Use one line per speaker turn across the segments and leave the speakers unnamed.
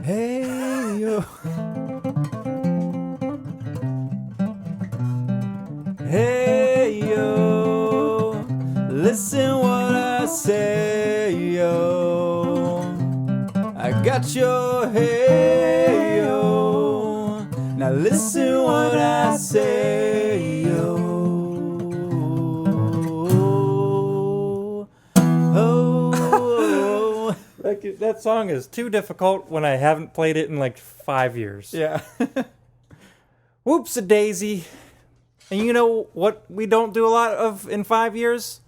Hey, yo. Hey, yo. Listen what I say, yo. I got your hey, yo. Now listen what I say, yo. Oh.
That song is too difficult when I haven't played it in like 5 years.
Yeah.
Whoops-a-daisy. And you know what we don't do a lot of in 5 years?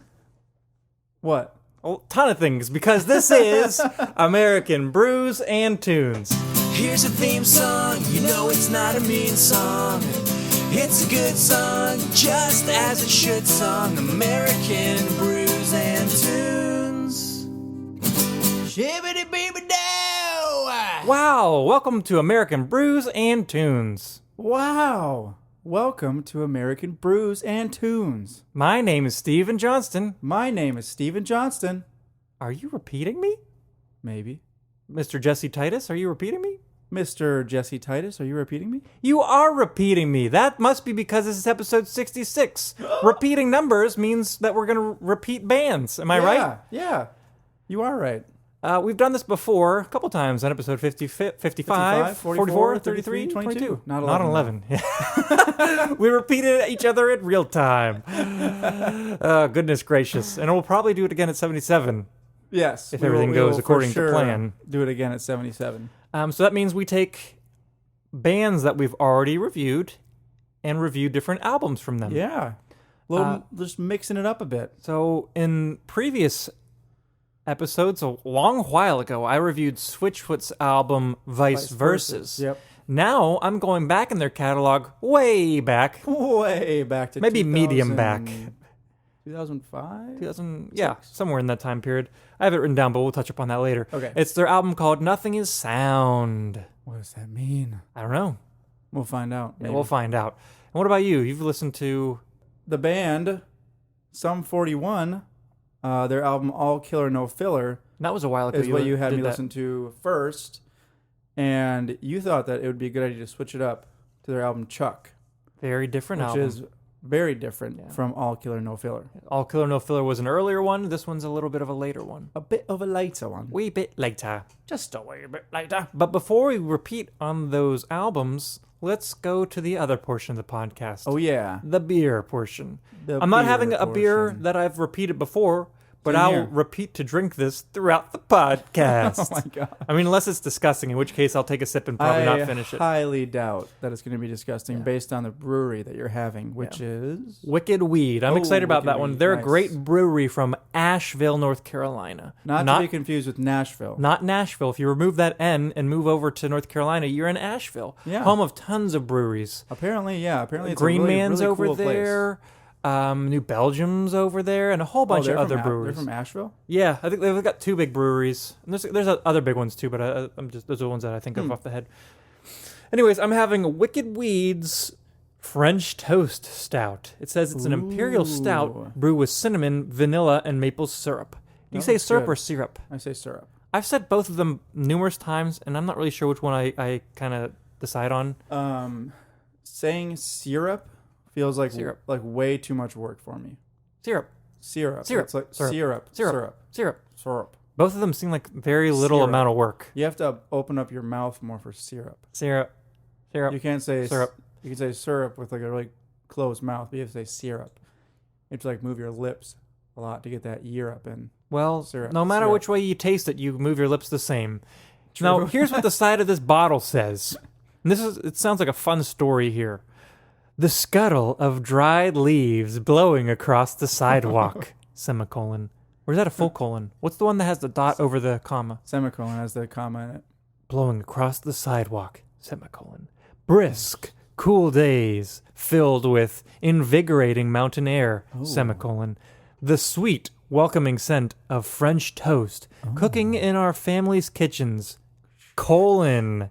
What?
A ton of things, because this is American Brews and Tunes.
Here's a theme song, you know it's not a mean song. It's a good song, just as it should song. American Brews and Tunes. Shibbity beeby dow.
Wow, welcome to American Brews and Tunes.
Wow. Welcome to American Brews and Tunes.
My name is Steven Johnston.
My name is Steven Johnston.
Are you repeating me?
Maybe.
Mr. Jesse Titus, are you repeating me?
Mr. Jesse Titus, are you repeating me?
You are repeating me. That must be because this is episode 66. Repeating numbers means that we're going to repeat bands. Am I right?
Yeah. You are right.
We've done this before a couple times on episode 55, 44, 33, 22.
Not
11. We repeated each other in real time. Goodness gracious. And we'll probably do it again at 77.
Yes.
If everything goes according to plan.
Do it again at 77.
So that means we take bands that we've already reviewed and review different albums from them.
Yeah. Just mixing it up a bit.
So in previous episodes, a long while ago, I reviewed Switchfoot's album Vice Versus.
Yep.
Now I'm going back in their catalog way back.
Way back to
Maybe medium back.
2005?
2000, yeah, somewhere in that time period. I have it written down, but we'll touch upon that later.
Okay.
It's their album called Nothing Is Sound.
What does that mean?
I don't know.
We'll find out.
Yeah, we'll find out. And what about you? You've listened to
The band, Sum 41, their album All Killer No Filler,
that was a while ago.
is what you had me
that.
listen to first. And you thought that it would be a good idea to switch it up to their album Chuck.
Very different
which
album.
is very different from All Killer No Filler.
All Killer No Filler was an earlier one. This one's a little bit of a later one.
A bit of a later one.
Wee bit later. Just a wee bit later. But before we repeat on those albums, let's go to the other portion of the podcast.
Oh, yeah.
The beer portion.
The
I'm not
beer
having a beer
portion.
that I've repeated before, but
Same
I'll
here.
repeat to drink this throughout the podcast.
Oh, my God.
I mean, unless it's disgusting, in which case I'll take a sip and probably not finish it.
I highly doubt that it's going to be disgusting based on the brewery that you're having, which is...
Wicked Weed. I'm excited about
Wicked
that one.
Weed.
They're
Nice.
a great brewery from Asheville, North Carolina.
Not to be confused with Nashville.
Not Nashville. If you remove that N and move over to North Carolina, you're in Asheville.
Yeah.
Home of tons of breweries.
Apparently, yeah. Apparently, it's
Green
a really,
Man's
really
over
cool
there. New Belgium's over there, and a whole bunch of other breweries.
They're from Asheville?
Yeah, I think they've got two big breweries. And there's other big ones too, but those are the ones that I think of off the head. Anyways, I'm having Wicked Weed's French Toast Stout. It says it's an Imperial Stout brewed with cinnamon, vanilla, and maple syrup. Do you say
that's
syrup
good.
or syrup?
I say syrup.
I've said both of them numerous times, and I'm not really sure which one I kind of decide on.
Saying syrup feels like
Syrup.
like way too much work for me.
Syrup.
Syrup.
Syrup.
It's like
Syrup.
syrup.
Syrup.
Syrup.
Syrup.
Syrup.
Both of them seem like very little
Syrup.
amount of work.
You have to open up your mouth more for syrup.
Syrup. Syrup.
You can't say
Syrup.
You can say syrup with like a really closed mouth, but you have to say syrup. You have to like move your lips a lot to get that Europe in.
Well,
Syrup.
no matter
Syrup.
which way you taste it, you move your lips the same.
True.
Now, here's what the side of this bottle says. And it sounds like a fun story here. The scuttle of dried leaves blowing across the sidewalk, semicolon. Or is that a full colon? What's the one that has the dot over the comma?
Semicolon has the comma in it.
Blowing across the sidewalk, semicolon. Brisk, cool days filled with invigorating mountain air, semicolon. The sweet, welcoming scent of French toast cooking in our family's kitchens, colon.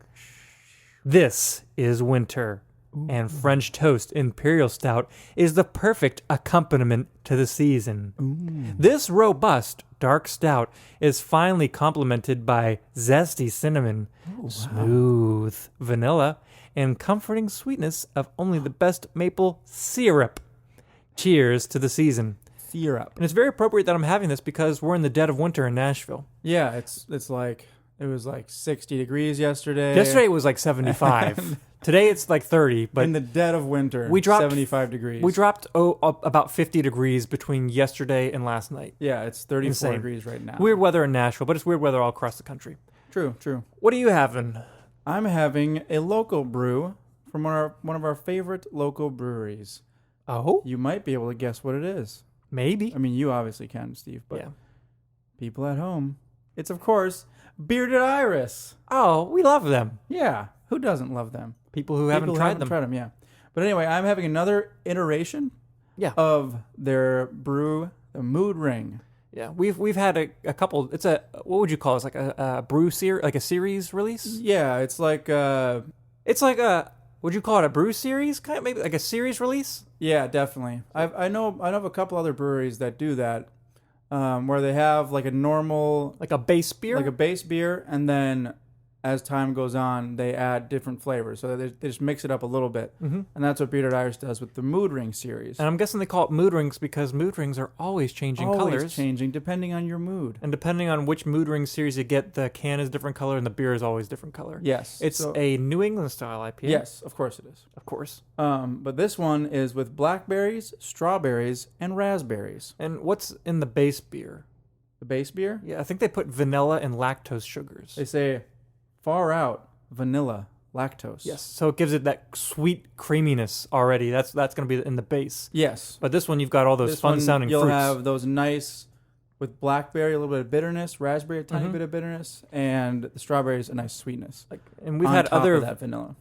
This is winter, and French toast Imperial Stout is the perfect accompaniment to the season. This robust, dark stout is finally complemented by zesty cinnamon, smooth vanilla, and comforting sweetness of only the best maple syrup. Cheers to the season.
Syrup.
And it's very appropriate that I'm having this because we're in the dead of winter in Nashville.
Yeah, it's like it was like 60 degrees yesterday.
Yesterday it was like 75. Today it's like 30, but
in the dead of winter,
we dropped
75 degrees.
We dropped about 50 degrees between yesterday and last night.
Yeah, it's 34
Insane.
degrees right now.
Weird weather in Nashville, but it's weird weather all across the country.
True.
What are you having?
I'm having a local brew from one of our favorite local breweries.
Oh,
You might be able to guess what it is.
maybe.
I mean, you obviously can, Steve, but
Yeah.
people at home, it's of course Bearded Iris.
Oh, we love them.
Yeah, who doesn't love them?
People who haven't tried them.
Yeah. But anyway, I'm having another iteration
Yeah.
of their brew, the Mood Ring.
Yeah, we've had a couple. It's a, what would you call it? It's like a brew series, like a series release.
Yeah, it's like
It's like a, would you call it a brew series? Kind of maybe like a series release.
yeah, definitely. I know of a couple other breweries that do that, where they have like a normal,
Like a base beer.
like a base beer, and then as time goes on, they add different flavors. So they just mix it up a little bit, and that's what Bearded Iris does with the Mood Ring series.
And I'm guessing they call it mood rings because mood rings are always changing
Always
colors.
changing depending on your mood.
And depending on which mood ring series you get, the can is different color and the beer is always different color.
Yes,
It's
so-
a New England style IPA.
yes, of course it is.
Of course.
But this one is with blackberries, strawberries, and raspberries.
And what's in the base beer?
The base beer,
Yeah, I think they put vanilla and lactose sugars.
they say far out vanilla lactose.
Yes, so it gives it that sweet creaminess already. That's going to be in the base.
Yes.
But this one, you've got all those
This one,
fun-sounding
you'll
fruits.
have those nice, with blackberry, a little bit of bitterness, raspberry, a tiny bit of bitterness, and the strawberries, a nice sweetness.
And we've
on
had
top
other
of that vanilla.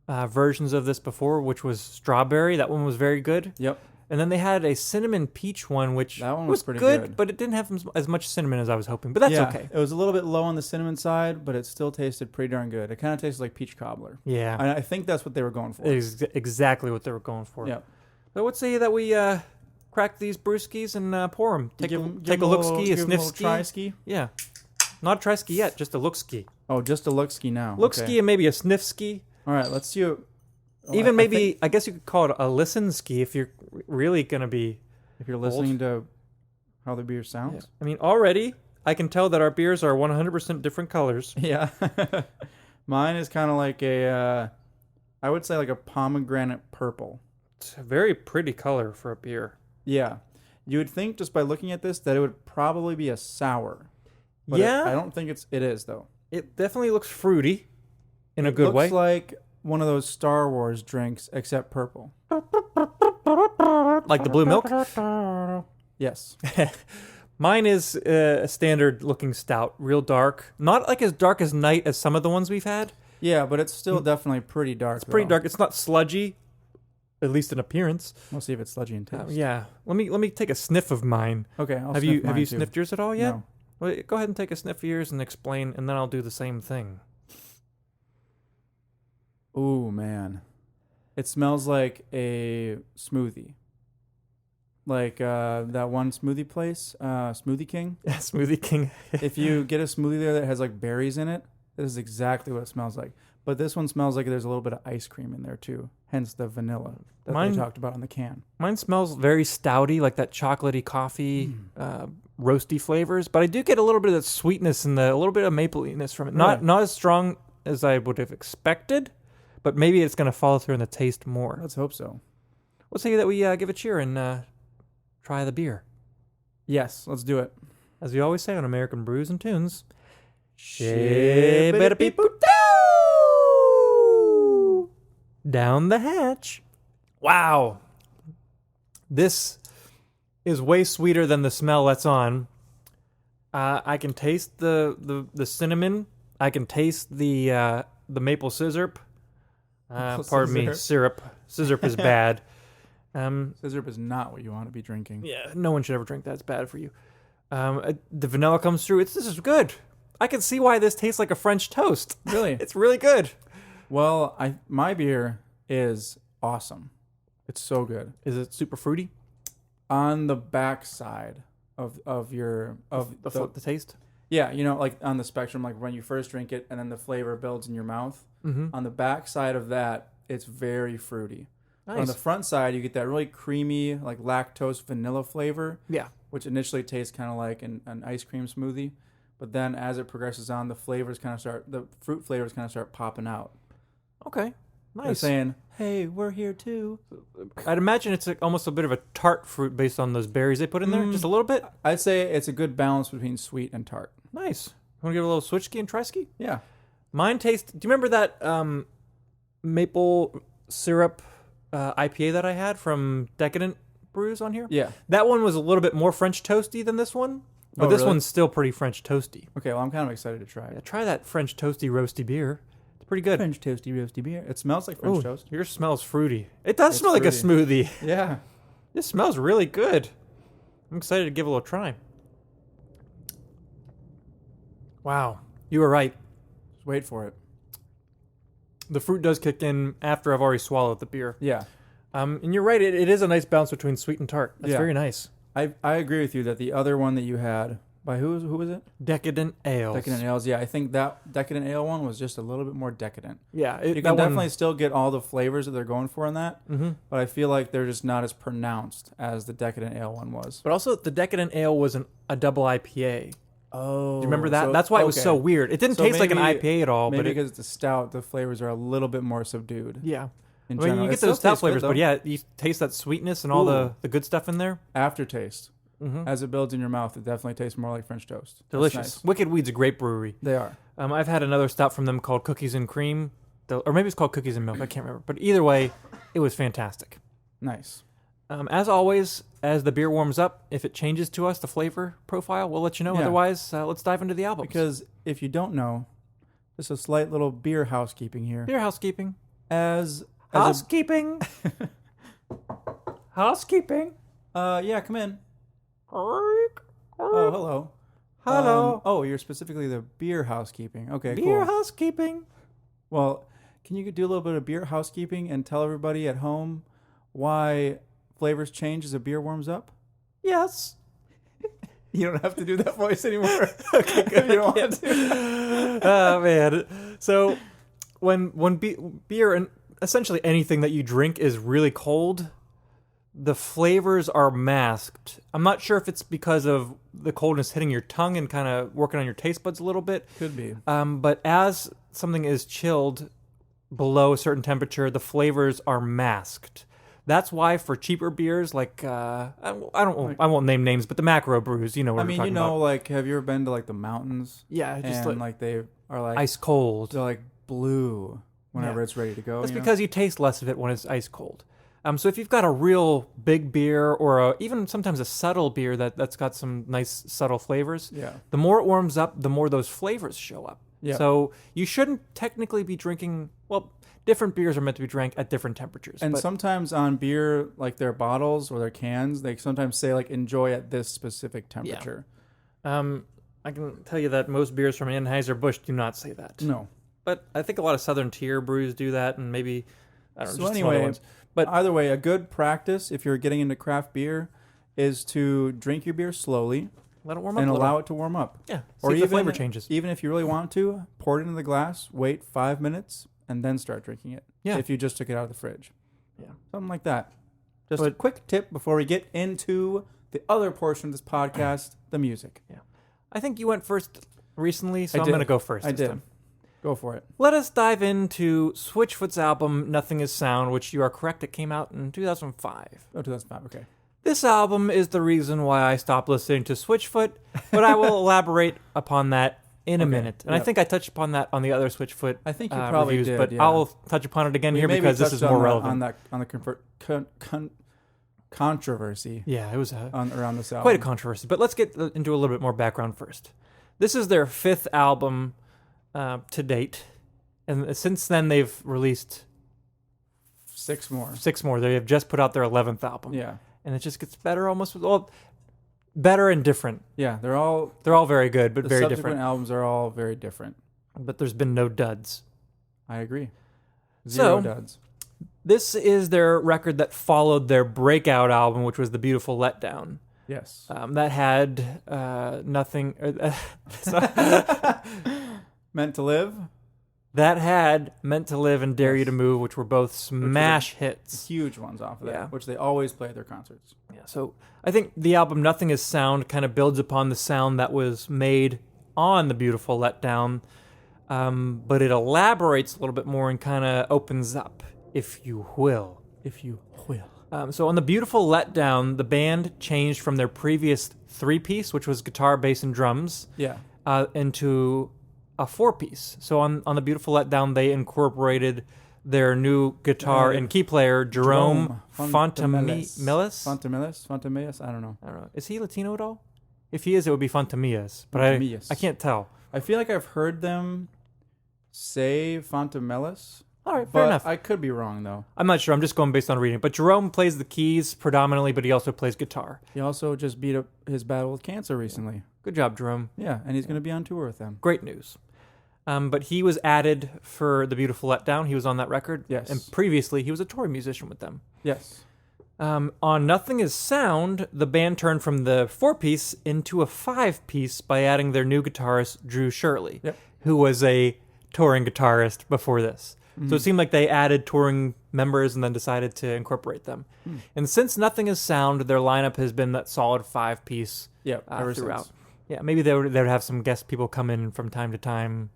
versions of this before, which was strawberry. That one was very good.
Yep.
And then they had a cinnamon peach one, which
That one was pretty
good,
good.
but it didn't have as much cinnamon as I was hoping. But that's
Yeah,
okay.
It was a little bit low on the cinnamon side, but it still tasted pretty darn good. It kind of tasted like peach cobbler.
Yeah,
I think that's what they were going for.
exactly what they were going for.
Yep.
So what say that we crack these brewskis and pour them? Take a look ski, a sniff ski.
Try ski.
Yeah, not a try ski yet, just a look ski.
Oh, just a look ski now.
Look
Okay.
ski and maybe a sniff ski.
All right, let's see.
Even
I think
I guess you could call it a listen ski if you're really gonna be.
if you're listening to how the beer sounds.
I mean, already I can tell that our beers are 100% different colors.
Yeah. Mine is kind of like I would say like a pomegranate purple.
It's a very pretty color for a beer.
Yeah. You would think just by looking at this that it would probably be a sour. But
Yeah.
I don't think it is though.
It definitely looks fruity in a good way.
Looks like one of those Star Wars drinks except purple.
Like the blue milk.
Yes.
Mine is a standard looking stout, real dark. Not like as dark as night as some of the ones we've had.
Yeah, but it's still definitely pretty dark.
It's pretty dark. It's not sludgy, at least in appearance.
We'll see if it's sludgy in taste.
Yeah. Let me take a sniff of mine.
Okay. I'll
have
sniff
you
mine too.
sniffed yours at all yet?
No.
Well, go ahead and take a sniff of yours and explain, and then I'll do the same thing.
Ooh, man. It smells like a smoothie. Like that one smoothie place, Smoothie King.
Smoothie King.
If you get a smoothie there that has like berries in it, this is exactly what it smells like. But this one smells like there's a little bit of ice cream in there too, hence the vanilla that they talked about in the can.
Mine smells very stouty, like that chocolatey coffee, roasty flavors. But I do get a little bit of that sweetness and a little bit of mapliness from it.
Really?
Not as strong as I would have expected, but maybe it's going to follow through in the taste more.
Let's hope so.
Let's say that we give a cheer and try the beer.
Yes, let's do it.
As we always say on American Brews and Tunes,
Shibbity-poo-doo!
down the hatch. Wow. This is way sweeter than the smell that's on. I can taste the cinnamon. I can taste the maple scissor. Pardon me, syrup. Scissor is bad.
Scissor is not what you want to be drinking.
Yeah, no one should ever drink that. It's bad for you. The vanilla comes through. This is good. I can see why this tastes like a French toast.
Really?
It's really good.
Well, my beer is awesome. It's so good.
Is it super fruity?
On the back side, of your
the taste.
Yeah, you know, like on the spectrum, like when you first drink it and then the flavor builds in your mouth.
Mm-hmm.
On the back side of that, it's very fruity.
Nice.
On the front side, you get that really creamy, like lactose vanilla flavor,
Yeah.
which initially tastes kind of like an ice cream smoothie. But then as it progresses on, the fruit flavors kind of start popping out.
Okay.
They're
Nice.
saying, hey, we're here too.
I'd imagine it's almost a bit of a tart fruit based on those berries they put in there. Just a little bit.
I'd say it's a good balance between sweet and tart.
Nice. Want to give it a little switch ski and try ski?
Yeah.
Mine tastes. Do you remember that maple syrup IPA that I had from Decadent Brews on here?
Yeah.
That one was a little bit more French toasty than this one, but
Oh,
this
really?
one's still pretty French toasty.
Okay, well, I'm kind of excited to try
Yeah,
it.
try that French toasty roasty beer. It's pretty good.
French toasty roasty beer. It smells like French
Ooh,
toast.
yours smells fruity. It does
It's
smell like a
fruity.
smoothie.
Yeah.
This smells really good. I'm excited to give it a little try. Wow. You were right.
Just wait for it.
The fruit does kick in after I've already swallowed the beer.
Yeah.
And you're right. It is a nice balance between sweet and tart. That's
Yeah.
very nice.
I agree with you that the other one that you had, by who was it?
Decadent ales.
Decadent Ales. Yeah, I think that Decadent Ale one was just a little bit more decadent.
Yeah.
You can definitely still get all the flavors that they're going for in that,
hmm
but I feel like they're just not as pronounced as the Decadent Ale one was.
But also, the Decadent Ale was a double IPA.
Oh.
Do you remember that? That's why it was so weird. It didn't
So
taste like an
maybe-
IPA at all.
Maybe
but
because it's a stout, the flavors are a little bit more subdued.
yeah.
In
I mean,
general.
you
It
get
still
those stout
tastes good,
flavors, but
though.
yeah, you taste that sweetness and all
Ooh.
the good stuff in there.
Aftertaste.
Mm-hmm.
As it builds in your mouth, it definitely tastes more like French toast. That's
Delicious.
nice.
Wicked Weed's a great brewery.
They are.
I've had another stout from them called Cookies and Cream, or maybe it's called Cookies and Milk. I can't remember. But either way, it was fantastic.
Nice.
As always, as the beer warms up, if it changes to us, the flavor profile, we'll let you know.
Yeah.
Otherwise, let's dive into the albums.
Because if you don't know, just a slight little beer housekeeping here.
beer housekeeping.
As
Housekeeping. Housekeeping.
yeah, come in. Oh, hello.
Hello.
Oh, you're specifically the beer housekeeping. Okay,
Beer
cool.
housekeeping.
Well, can you do a little bit of beer housekeeping and tell everybody at home why flavors change as a beer warms up?
Yes.
You don't have to do that voice anymore. Okay, good. You don't want to.
Oh man. So when beer and essentially anything that you drink is really cold, the flavors are masked. I'm not sure if it's because of the coldness hitting your tongue and kind of working on your taste buds a little bit.
Could be.
But as something is chilled below a certain temperature, the flavors are masked. That's why for cheaper beers like I won't name names, but the macro brews, you know what
I
I'm
mean,
talking
you know,
about.
like, have you ever been to like the mountains?
Yeah, just
And like they are like
ice cold.
they're like blue whenever
Yeah.
it's ready to go.
That's
you know?
because you taste less of it when it's ice cold. So if you've got a real big beer or even sometimes a subtle beer that's got some nice subtle flavors,
Yeah.
the more it warms up, the more those flavors show up.
Yeah.
So you shouldn't technically be drinking, well, different beers are meant to be drank at different temperatures.
And
but
sometimes on beer, like their bottles or their cans, they sometimes say like enjoy at this specific temperature.
I can tell you that most beers from Anheuser-Busch do not say that.
No.
But I think a lot of Southern Tier brews do that, and maybe, I don't know,
So
just some other
anyway,
ones. But
either way, a good practice if you're getting into craft beer is to drink your beer slowly
let it warm up
and
a little.
allow it to warm up.
Yeah,
Or
see if
even
the flavor changes.
Even if you really want to, pour it into the glass, wait 5 minutes, and then start drinking it.
Yeah.
If you just took it out of the fridge.
Yeah.
Something like that. Just a
But-
quick tip before we get into the other portion of this podcast, the music.
I think you went first recently, so
I
I'm
did.
going to go first
I
this
did.
time.
Go for it.
Let us dive into Switchfoot's album, Nothing Is Sound, which you are correct, it came out in 2005.
Oh, 2005. Okay.
This album is the reason why I stopped listening to Switchfoot, but I will elaborate upon that in a
Okay,
minute. And I
yep.
think I touched upon that on the other Switchfoot
I think you probably
reviews,
did,
but
yeah.
I'll touch upon it again
We
here
maybe
because this is
touched
more
on
relevant.
on the controversy
Yeah, it was
around this album.
quite a controversy. But let's get into a little bit more background first. This is their 5th album to date. And since then, they've released
6 more.
6 more. They have just put out their 11th album.
Yeah.
And it just gets better almost. Well, better and different.
Yeah, they're all
very good, but
the
very
subsequent
different.
albums are all very different.
But there's been no duds.
I agree. Zero
So-
duds.
This is their record that followed their breakout album, which was The Beautiful Letdown.
Yes.
That had nothing.
Meant to Live.
That had Meant to Live and Dare You to Move, which were both smash hits.
Huge ones off of that,
Yeah.
which they always play at their concerts.
Yeah, so I think the album Nothing Is Sound kind of builds upon the sound that was made on The Beautiful Letdown, but it elaborates a little bit more and kind of opens up, if you will.
If you will.
So on The Beautiful Letdown, the band changed from their previous 3-piece, which was guitar, bass, and drums,
Yeah.
into a 4-piece. So on The Beautiful Letdown, they incorporated their new guitar and key player, Jerome Fontamillis.
Fontamillis? I don't know.
Is he Latino at all? If he is, it would be Fontamillis. But
Fontamillis.
I can't tell.
I feel like I've heard them say Fontamillis.
All right, fair enough.
I could be wrong, though.
I'm not sure. I'm just going based on reading. But Jerome plays the keys predominantly, but he also plays guitar.
He also just beat up his battle with cancer recently.
Good job, Jerome.
Yeah, and he's going to be on tour with them.
Great news. But he was added for The Beautiful Letdown. He was on that record.
Yes.
And previously, he was a touring musician with them.
Yes.
On Nothing Is Sound, the band turned from the 4-piece into a 5-piece by adding their new guitarist, Drew Shirley, who was a touring guitarist before this. So it seemed like they added touring members and then decided to incorporate them. And since Nothing Is Sound, their lineup has been that solid 5-piece
Ever
throughout.
since.
Yeah, maybe they would have some guest people come in from time to time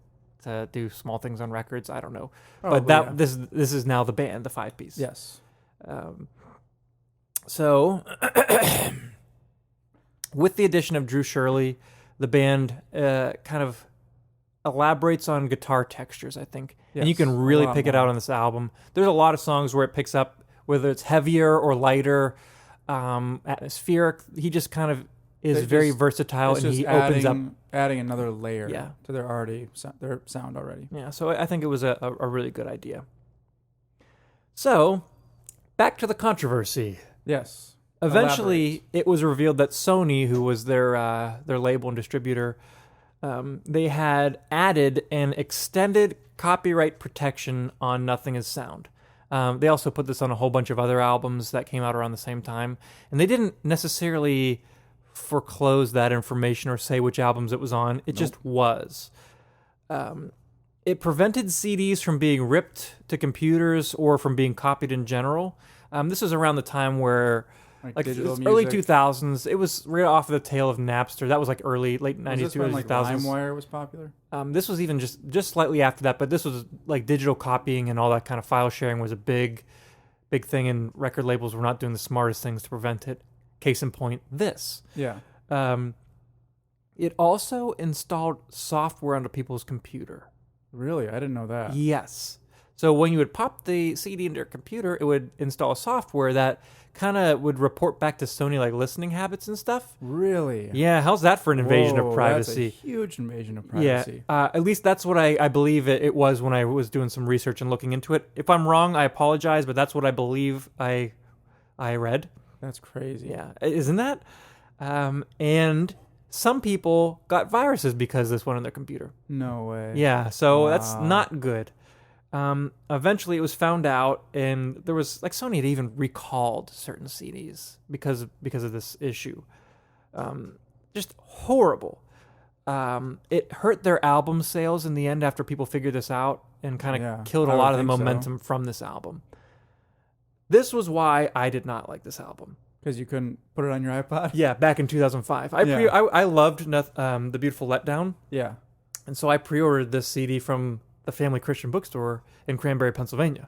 to do small things on records. I don't know. But this is now the band, the 5-piece.
Yes.
So, with the addition of Drew Shirley, the band kind of elaborates on guitar textures, I think.
Yes,
and you can really pick it out on this album. There's a lot of songs where it picks up, whether it's heavier or lighter, atmospheric. He just kind of is very versatile, and he opens up.
Adding another layer
Yeah.
to their sound already.
Yeah, so I think it was a really good idea. So, back to the controversy.
Yes.
Eventually, it was revealed that Sony, who was their label and distributor, they had added an extended copyright protection on Nothing Is Sound. They also put this on a whole bunch of other albums that came out around the same time, and they didn't necessarily foreclose that information or say which albums it was on. It just was. It prevented CDs from being ripped to computers or from being copied in general. This was around the time where, like early 2000s, it was right off of the tail of Napster. That was like late 90s, early 2000s.
LimeWire was popular?
This was even just slightly after that, but this was like digital copying and all that kind of file sharing was a big thing, and record labels were not doing the smartest things to prevent it. Case in point, this.
Yeah.
It also installed software onto people's computer.
Really? I didn't know that.
Yes. So when you would pop the CD into your computer, it would install software that kind of would report back to Sony like listening habits and stuff.
Really?
Yeah. How's that for an invasion of privacy?
That's a huge invasion of privacy.
Yeah. At least that's what I believe it was when I was doing some research and looking into it. If I'm wrong, I apologize, but that's what I believe I read.
That's crazy.
Yeah. Isn't that? And some people got viruses because this went on their computer.
No way.
Yeah, so that's not good. Eventually it was found out, and there was, like, Sony had even recalled certain CDs because of this issue. Just horrible. It hurt their album sales in the end after people figured this out and kind of killed a lot of the momentum from this album. This was why I did not like this album.
Because you couldn't put it on your iPod?
Yeah, back in 2005. I loved The Beautiful Letdown.
Yeah.
And so I pre-ordered this CD from the Family Christian Bookstore in Cranberry, Pennsylvania.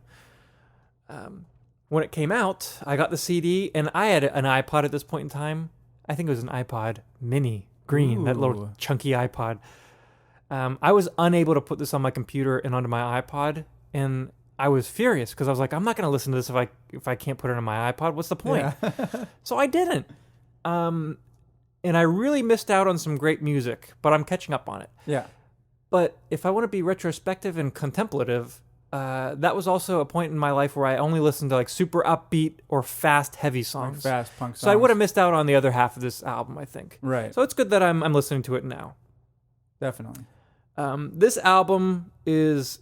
When it came out, I got the CD, and I had an iPod at this point in time. I think it was an iPod Mini Green, that little chunky iPod. I was unable to put this on my computer and onto my iPod, and I was furious because I was like, I'm not going to listen to this if I can't put it on my iPod. What's the point? Yeah. So I didn't. And I really missed out on some great music, but I'm catching up on it.
Yeah.
But if I want to be retrospective and contemplative, that was also a point in my life where I only listened to like super upbeat or fast, heavy songs.
Like fast punk songs.
So I would have missed out on the other half of this album, I think.
Right.
So it's good that I'm listening to it now.
Definitely.
This album is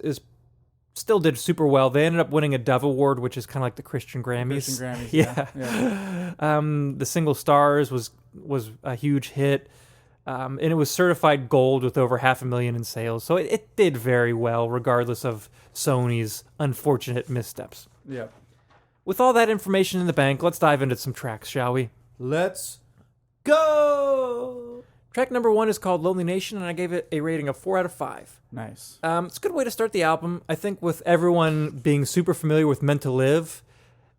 still did super well. They ended up winning a Dove Award, which is kind of like the Christian Grammys.
Yeah.
The single Stars was was a huge hit. And it was certified gold with over 500,000 in sales. So it did very well, regardless of Sony's unfortunate missteps.
Yeah.
With all that information in the bank, let's dive into some tracks, shall we?
Let's go.
Track number 1 is called Lonely Nation, and I gave it a rating of 4 out of 5.
Nice.
It's a good way to start the album. I think with everyone being super familiar with Meant to Live,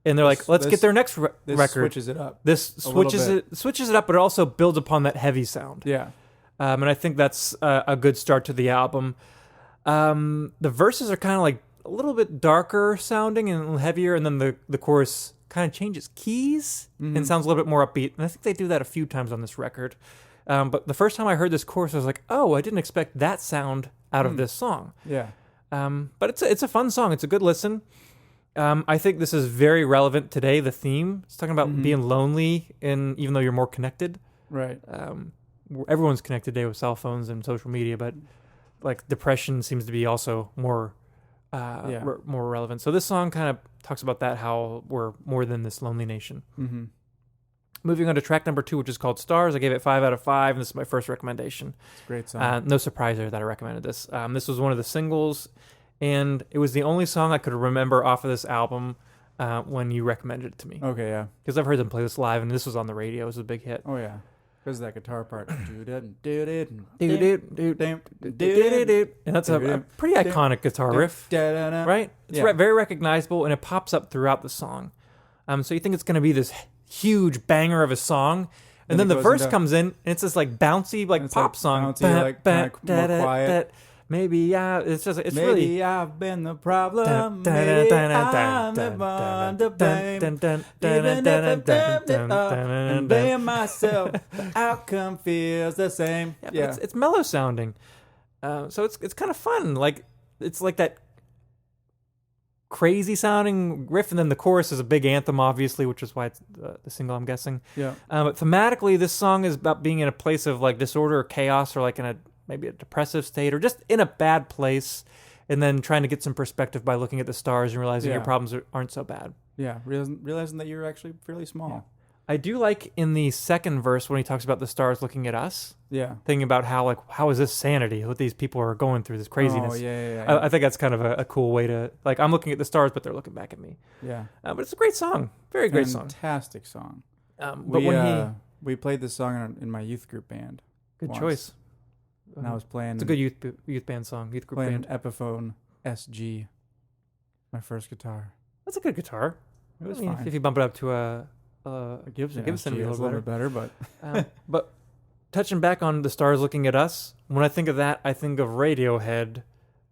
and they're like, let's get their next record.
This switches it up.
This switches it up, but it also builds upon that heavy sound.
Yeah.
And I think that's a good start to the album. The verses are kind of like a little bit darker sounding and heavier, and then the chorus kind of changes keys and sounds a little bit more upbeat. And I think they do that a few times on this record. But the first time I heard this chorus, I was like, oh, I didn't expect that sound out of this song.
Yeah.
But it's a fun song. It's a good listen. I think this is very relevant today, the theme. It's talking about being lonely, and even though you're more connected.
Right.
Everyone's connected today with cell phones and social media, but like depression seems to be also more relevant. So this song kind of talks about that, how we're more than this lonely nation.
Mm-hmm.
Moving on to track number 2, which is called Stars. I gave it 5 out of 5, and this is my first recommendation.
It's a great song.
No surprise there that I recommended this. This was one of the singles, and it was the only song I could remember off of this album when you recommended it to me.
Okay, yeah.
Because I've heard them play this live, and this was on the radio. It was a big hit.
Oh, yeah. Because of that guitar part. And
that's a pretty iconic guitar riff, right? It's very recognizable, and it pops up throughout the song. So you think it's going to be this huge banger of a song, and then the verse comes in, and it's this like bouncy, like pop song.
Bouncy, like more quiet.
Maybe it's
maybe
really.
I've been the problem. Maybe I'm the one to blame. Even if I damned it up and blame myself, the outcome feels the same.
Yeah. It's mellow sounding, so it's kind of fun. Like it's like that crazy sounding riff, and then the chorus is a big anthem, obviously, which is why it's the single, I'm guessing.
Yeah.
But thematically, this song is about being in a place of like disorder or chaos, or like in maybe a depressive state, or just in a bad place, and then trying to get some perspective by looking at the stars and realizing your problems aren't so bad.
Yeah, realizing that you're actually fairly small.
Yeah. I do like in the second verse when he talks about the stars looking at us.
Yeah.
Thinking about how is this sanity? What these people are going through, this craziness.
Oh, yeah.
I think that's kind of a cool way to, like, I'm looking at the stars, but they're looking back at me.
Yeah.
But it's a great song. Very great song.
Fantastic song.
But
we played this song in my youth group band.
Good choice.
And I was playing.
It's a good youth band song. Youth group
playing
band.
Epiphone SG. My first guitar.
That's a good guitar.
It was fine.
If you bump it up to a
Gibson
it'd be
a little bit better, but
but touching back on the stars looking at us, when I think of that, I think of Radiohead,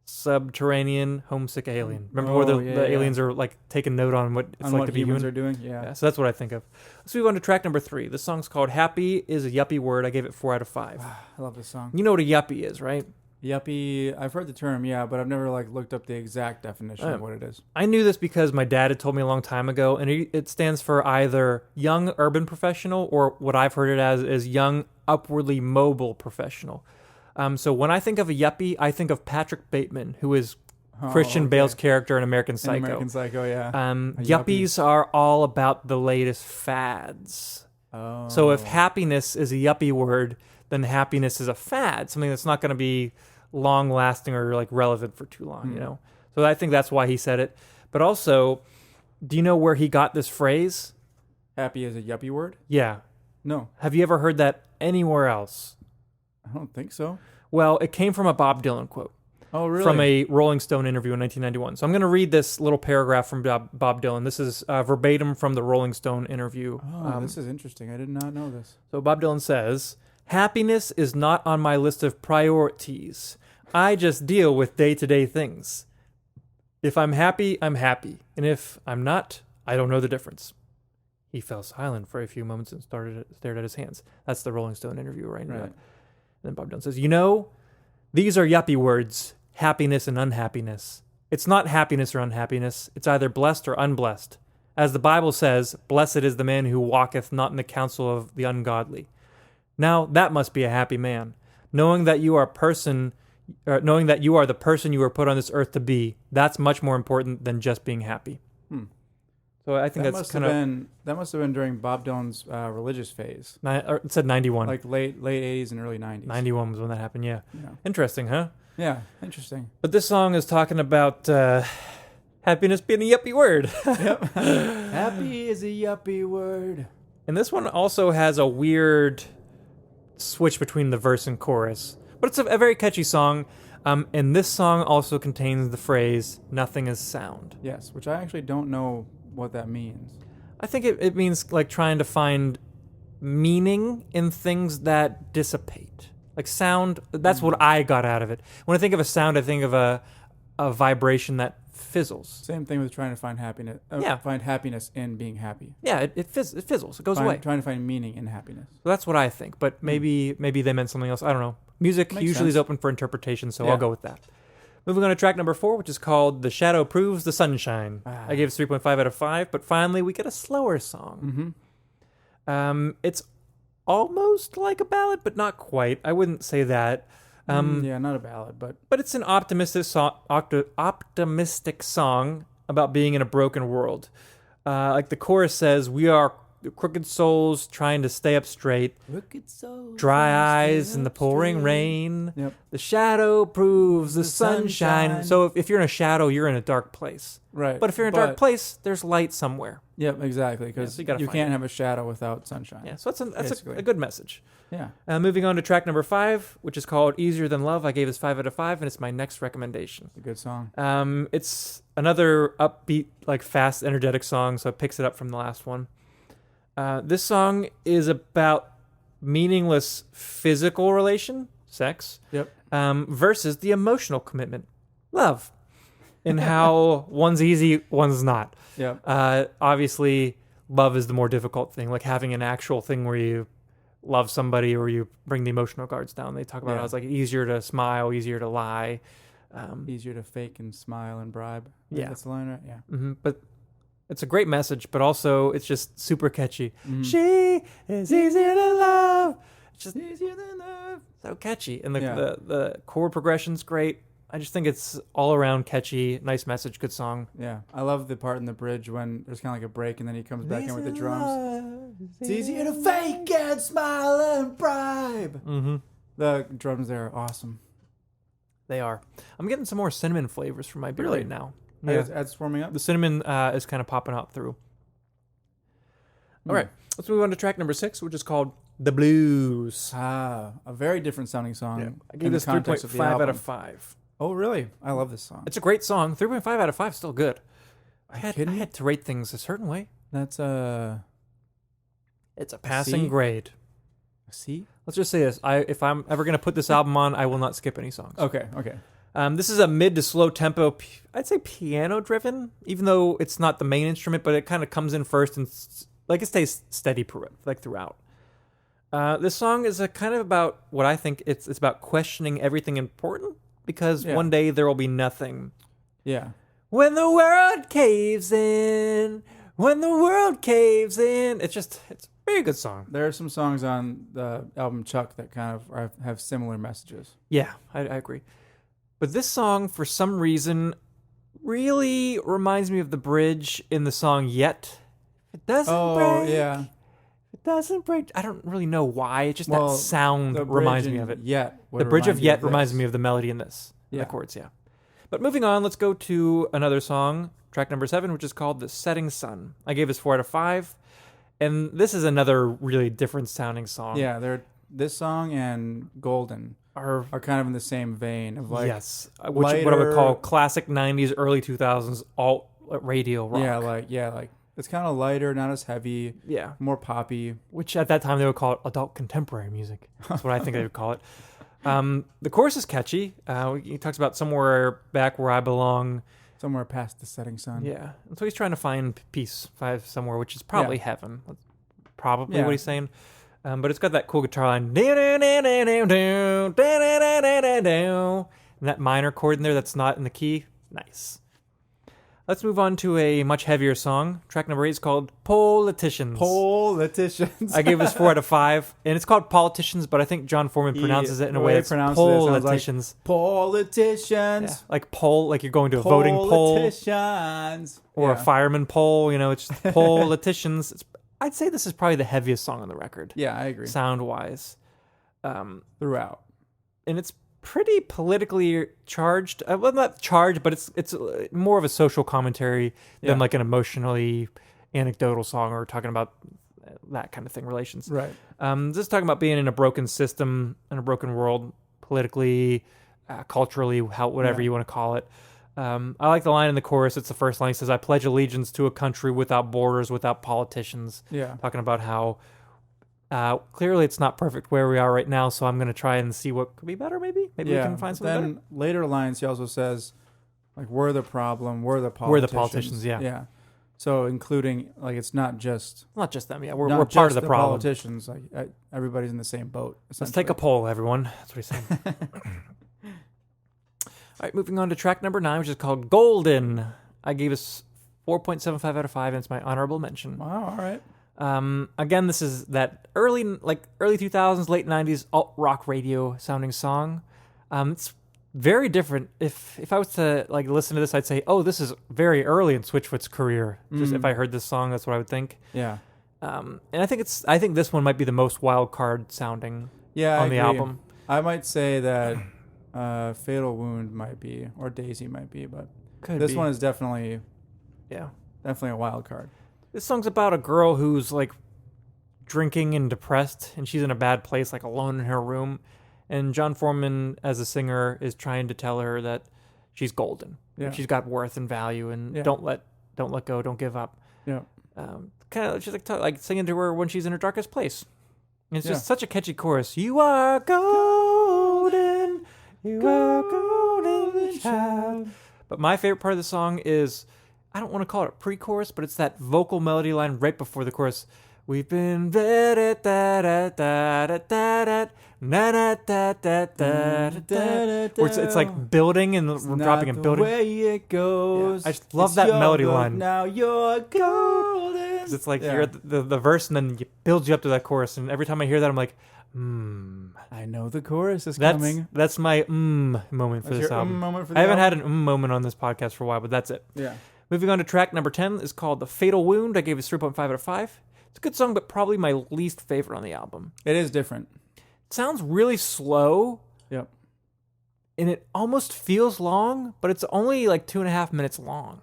Subterranean Homesick Alien. Remember where the aliens are like taking note on what it's like to be
humans
human?
are doing? Yeah.
So that's what I think of. Let's move on to track number 3. The song's called Happy is a yuppie word. I gave it 4 out of 5.
I love this song.
You know what a yuppie is, right?
Yuppie, I've heard the term, but I've never like looked up the exact definition of what it is.
I knew this because my dad had told me a long time ago, and it stands for either young urban professional, or what I've heard it as is young upwardly mobile professional. So when I think of a yuppie, I think of Patrick Bateman, who is Christian Bale's character in American Psycho.
American Psycho, yeah.
Yuppies are all about the latest fads.
Oh.
So if happiness is a yuppie word, then happiness is a fad, something that's not going to be long-lasting or like relevant for too long, you know? So I think that's why he said it. But also, do you know where he got this phrase?
Happy is a yuppie word?
Yeah.
No.
Have you ever heard that anywhere else?
I don't think so.
Well, it came from a Bob Dylan quote.
Oh, really?
From a Rolling Stone interview in 1991. So I'm going to read this little paragraph from Bob Dylan. This is verbatim from the Rolling Stone interview.
Oh, this is interesting. I did not know this.
So Bob Dylan says, "Happiness is not on my list of priorities. I just deal with day-to-day things. If I'm happy, I'm happy. And if I'm not, I don't know the difference." He fell silent for a few moments and stared at his hands. That's the Rolling Stone interview right now. And then Bob Dylan says, "You know, these are yuppie words, happiness and unhappiness. It's not happiness or unhappiness. It's either blessed or unblessed. As the Bible says, blessed is the man who walketh not in the counsel of the ungodly. Now that must be a happy man, knowing that you are the person you were put on this earth to be. That's much more important than just being happy." So I think
That
that's
must
kind
have
of.
been Bob Dylan's religious phase,
It said 91.
like late 80s and early 90s.
91 was when that happened. Yeah.
Yeah,
Interesting, huh?
yeah, interesting.
But this song is talking about happiness being a yuppie word.
Yep. Happy is a yuppie word.
And this one also has a weird switch between the verse and chorus. But it's a very catchy song. And this song also contains the phrase, nothing is sound.
Yes, which I actually don't know what that means.
I think it means like trying to find meaning in things that dissipate. Like sound, that's what I got out of it. When I think of a sound, I think of a vibration that fizzles.
Same thing with trying to find happiness. Find happiness in being happy.
Yeah, it fizzles. It goes away.
Trying to find meaning in happiness.
So that's what I think. But maybe they meant something else. I don't know. Music
Makes
usually is
sense.
open for interpretation, so
Yeah.
I'll go with that. Moving on to track number 4, which is called "The Shadow Proves the Sunshine." I gave it 3.5 out of 5, but finally we get a slower song.
Mm-hmm.
It's almost like a ballad, but not quite. I wouldn't say that.
Yeah, not a ballad, but
But it's an optimistic song about being in a broken world. Like the chorus says, "We are crooked souls trying to stay up straight. Dry eyes in the pouring rain.
Yep.
The shadow proves the sunshine." So if you're in a shadow, you're in a dark place.
right.
But if you're in a dark place, there's light somewhere.
Yep, exactly.
Yeah,
Because
so you gotta
you
find
can't
it.
have a shadow without sunshine.
Yeah, so that's
Basically.
a good message.
Yeah.
Moving on to track number 5, which is called "Easier Than Love." I gave this 5 out of 5, and it's my next recommendation.
It's a good song.
It's another upbeat, like fast, energetic song, so it picks it up from the last one. This song is about meaningless physical relation, sex,
Yep.
versus the emotional commitment, love, and how one's easy, one's not.
Yep.
Obviously, love is the more difficult thing, like having an actual thing where you love somebody or you bring the emotional guards down. They talk about how it's like easier to smile, easier to lie.
Easier to fake and smile and bribe. I think
Yeah.
That's the line, right? Yeah.
But it's a great message, but also it's just super catchy.
Mhm.
She is easier to love. It's just
Easier than love.
so catchy. And
Yeah.
the chord progression's great. I just think it's all around catchy, nice message, good song.
Yeah. I love the part in the bridge when there's kind of like a break and then he comes back in with the drums. It's easier to fake and smile and bribe.
Mm-hmm.
The drums there are awesome.
They are. I'm getting some more cinnamon flavors from my beer
Really?
right now.
Yeah. It's warming up.
The cinnamon is kind of popping out through. All right, let's move on to track number 6, which is called "The Blues."
A very different sounding song.
I
in
gave
the
this
context of the
3.5 out
album.
of 5.
Oh, really? I love this song.
It's a great song. 3.5 out of 5 is still good. I
kidding?
had to rate things a certain way.
That's
It's a passing
C?
grade.
C?
Let's just say this. If I'm ever going to put this album on, I will not skip any songs.
Okay.
This is a mid to slow tempo, I'd say piano driven, even though it's not the main instrument, but it kind of comes in first and like it stays steady throughout. This song is a kind of about what I think it's about questioning everything important because one day there will be nothing.
Yeah.
When the world caves in, it's a very good song.
There are some songs on the album Chuck that kind of have similar messages.
Yeah, I agree. But this song, for some reason, really reminds me of the bridge in the song "Yet." It doesn't break.
Yeah.
It doesn't break. I don't really know why. It's just
Well,
that sound
The
reminds
bridge
me
in
of it.
Yet.
The bridge of "Yet" reminds
this.
me of the melody in this.
Yeah.
The chords, yeah. But moving on, let's go to another song, track number 7, which is called "The Setting Sun." I gave this 4 out of 5. And this is another really different sounding song.
Yeah, this song and Golden
Are
kind of in the same vein of like
yes, what I would
lighter-
call classic 90s, early 2000s alt radio rock.
yeah, like it's kind of lighter, not as heavy,
Yeah.
more poppy.
Which at that time they would call it adult contemporary music. That's what I think they would call it. The chorus is catchy. He talks about somewhere back where I belong.
Somewhere past the setting sun.
Yeah. And so he's trying to find peace somewhere, which is probably heaven. That's probably
Yeah.
what he's saying. But it's got that cool guitar line. And that minor chord in there that's not in the key. Nice. Let's move on to a much heavier song. Track number 8 is called Politicians.
Politicians.
I gave this 4 out of 5. And it's called Politicians, but I think John Foreman pronounces it in a way that's politicians.
Politicians.
Yeah, like poll, like you're going to a voting poll.
Politicians.
Or a fireman poll, it's just politicians. I'd say this is probably the heaviest song on the record.
Yeah, I agree.
Sound-wise.
Throughout.
And it's pretty politically charged. Well, not charged, but it's more of a social commentary than like an emotionally anecdotal song or talking about that kind of thing, relations.
Right.
Just talking about being in a broken system, in a broken world, politically, culturally, whatever you want to call it. I like the line in the chorus. It's the first line. It says, "I pledge allegiance to a country without borders, without politicians."
Yeah.
Talking about how clearly it's not perfect where we are right now, so I'm going to try and see what could be better, maybe. Maybe we can find something
then
better.
Later lines, he also says, like, we're the problem, we're the politicians.
We're the politicians, yeah.
Yeah. So including, like, it's not just...
Not just them, yeah. We're
not
part of
just
the problem.
Politicians. Like, everybody's in the same boat.
Let's take a poll, everyone. That's what he's saying. All right, moving on to track number 9, which is called Golden. I gave us 4.75 out of 5, and it's my honorable mention.
Wow, all right.
Again, this is that early 2000s, late 90s alt rock radio sounding song. It's very different. If I was to listen to this, I'd say, oh, this is very early in Switchfoot's career. Just if I heard this song, that's what I would think.
Yeah.
And I think this one might be the most wild card sounding on the album.
I might say that Fatal Wound might be, or Daisy might be, but this one is definitely a wild card.
This song's about a girl who's drinking and depressed, and she's in a bad place, alone in her room. And John Foreman, as a singer, is trying to tell her that she's golden.
Yeah.
She's got worth and value, and don't let go, don't give up.
Yeah.
Kind of, she's singing to her when she's in her darkest place. And it's just such a catchy chorus. You are golden, you are golden child. But my favorite part of the song is, I don't want to call it a pre-chorus, but it's that vocal melody line right before the chorus. We've been where it's building and dropping and building.
The way it goes.
I just love that melody
love,
line.
Now you're golden.
Because it's you're at the verse, and then it builds you up to that chorus. And every time I hear that, I'm like,
I know the chorus is coming.
That's my moment for this album.
Moment for the
I haven't
album?
had an moment on this podcast for a while, but that's it.
Yeah.
Moving on to track number 10 is called The Fatal Wound. I gave it 3.5 out of 5. It's a good song, but probably my least favorite on the album.
It is different.
It sounds really slow.
Yep.
And it almost feels long, but it's only 2.5 minutes long.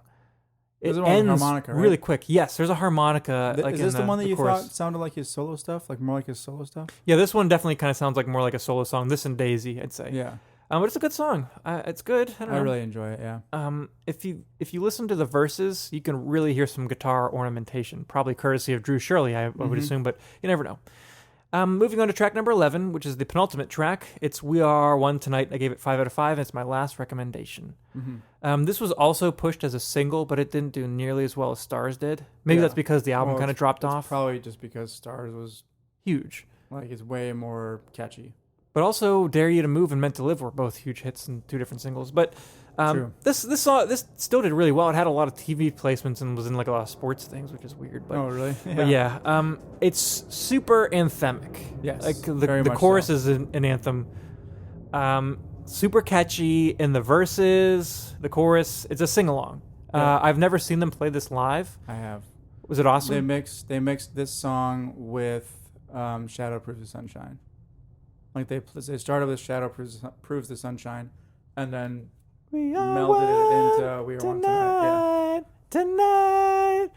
It
There's one with
ends
harmonica, right?
really quick. Yes, there's a harmonica.
Is this the one that you
chorus.
thought sounded like his solo stuff? More like his solo stuff?
Yeah, this one definitely kind of sounds more like a solo song. This and Daisy, I'd say.
Yeah.
But it's a good song. It's good. I don't know.
I really enjoy it, yeah.
If you listen to the verses, you can really hear some guitar ornamentation, probably courtesy of Drew Shirley, I would assume, but you never know. Moving on to track number 11, which is the penultimate track. It's We Are One Tonight. I gave it 5 out of 5, and it's my last recommendation. This was also pushed as a single, but it didn't do nearly as well as Stars did. Maybe that's because the album kind of dropped off.
Probably just because Stars was
huge.
It's way more catchy.
But also, Dare You to Move and Meant to Live were both huge hits and 2 different singles. But this song still did really well. It had a lot of TV placements and was in a lot of sports things, which is weird. But,
oh, really? Yeah.
But yeah, it's super anthemic.
Yes,
the chorus is an anthem. Super catchy in the verses, the chorus. It's a sing along. Yeah. I've never seen them play this live.
I have.
Was it awesome?
They mixed this song with Shadow Proves the Sunshine. They started with Shadow Proves the Sunshine, and then melded it into We Are One Tonight.
Tonight.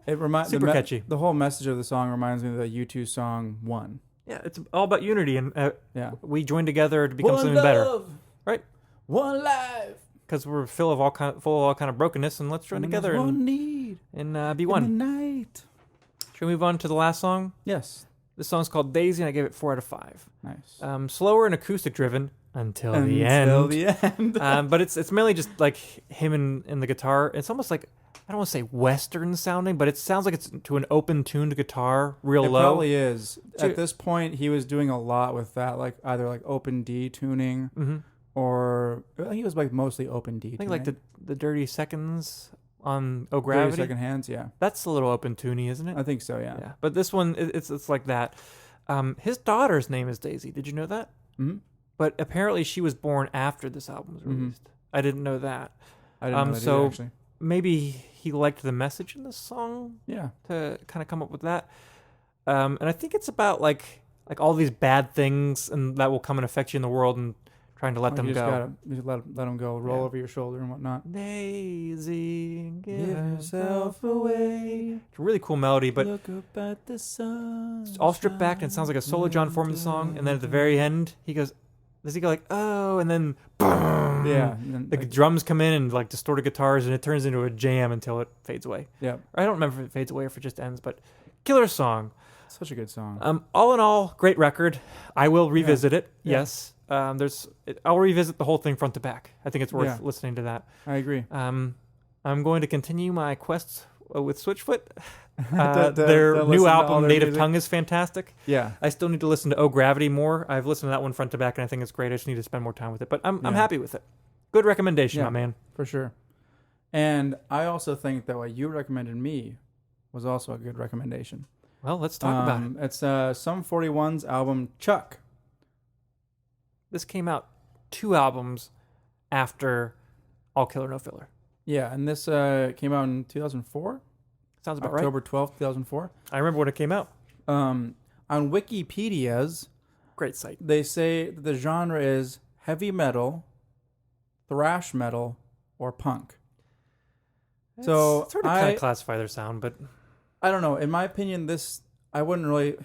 It reminds
super catchy.
The whole message of the song reminds me of the U2 song One.
Yeah, it's all about unity, and we join together to become
One
something
love,
better, right?
One life.
Because we're full of all kind of brokenness, and let's join together
one need
and be one.
In the night.
Should we move on to the last song?
Yes.
This song's called Daisy, and I gave it 4 out of 5.
Nice.
Slower and acoustic driven until the end.
Until the end.
But it's mainly just him and the guitar. It's almost I don't want to say Western sounding, but it sounds like it's to an open-tuned guitar, real low.
It probably is. At this point, he was doing a lot with that, either open D tuning or or I think it was like mostly open D.
I think like the Dirty Seconds on Oh Gravity.
Second Hands, yeah.
That's a little open tuney, isn't it?
I think so, yeah.
Yeah. But this one, it's like that. His daughter's name is Daisy. Did you know that?
Mm-hmm.
But apparently she was born after this album was released. I didn't know that.
I didn't know that
so
either, actually.
maybe he liked the message in this song
Yeah.
to kind of come up with that. And I think it's about like all these bad things and that will come and affect you in the world and trying to let them
you
go.
just gotta let them go, roll over your shoulder and whatnot.
Daisy, give
yourself away.
It's a really cool melody, but
Look up at the sun.
it's all stripped back and it sounds like a solo John Foreman song. And then at the very end, does he go like, oh, and then boom.
Yeah. And then,
The drums come in and like distorted guitars and it turns into a jam until it fades away.
yeah.
I don't remember if it fades away or if it just ends, but killer song.
Such a good song.
All in all, great record. I will revisit it.
Yeah.
Yes. I'll revisit the whole thing front to back. I think it's worth listening to that.
I agree.
I'm going to continue my quest with Switchfoot.
To
Their
listen
new
to all
album,
their
Native
music.
Tongue, is fantastic.
Yeah.
I still need to listen to Oh Gravity more. I've listened to that one front to back, and I think it's great. I just need to spend more time with it. But I'm happy with it. Good recommendation,
Yeah.
my man.
For sure. And I also think that what you recommended me was also a good recommendation.
Well, let's talk about it.
It's Sum 41's album Chuck.
This came out 2 albums after All Killer No Filler.
Yeah, and this came out in 2004,
Sounds about
October
right.
12th, 2004.
I remember when it came out.
On Wikipedia's,
Great site.
they say that the genre is heavy metal, thrash metal, or punk. So
it's hard to kind of classify their sound, but
I don't know. In my opinion, I wouldn't really.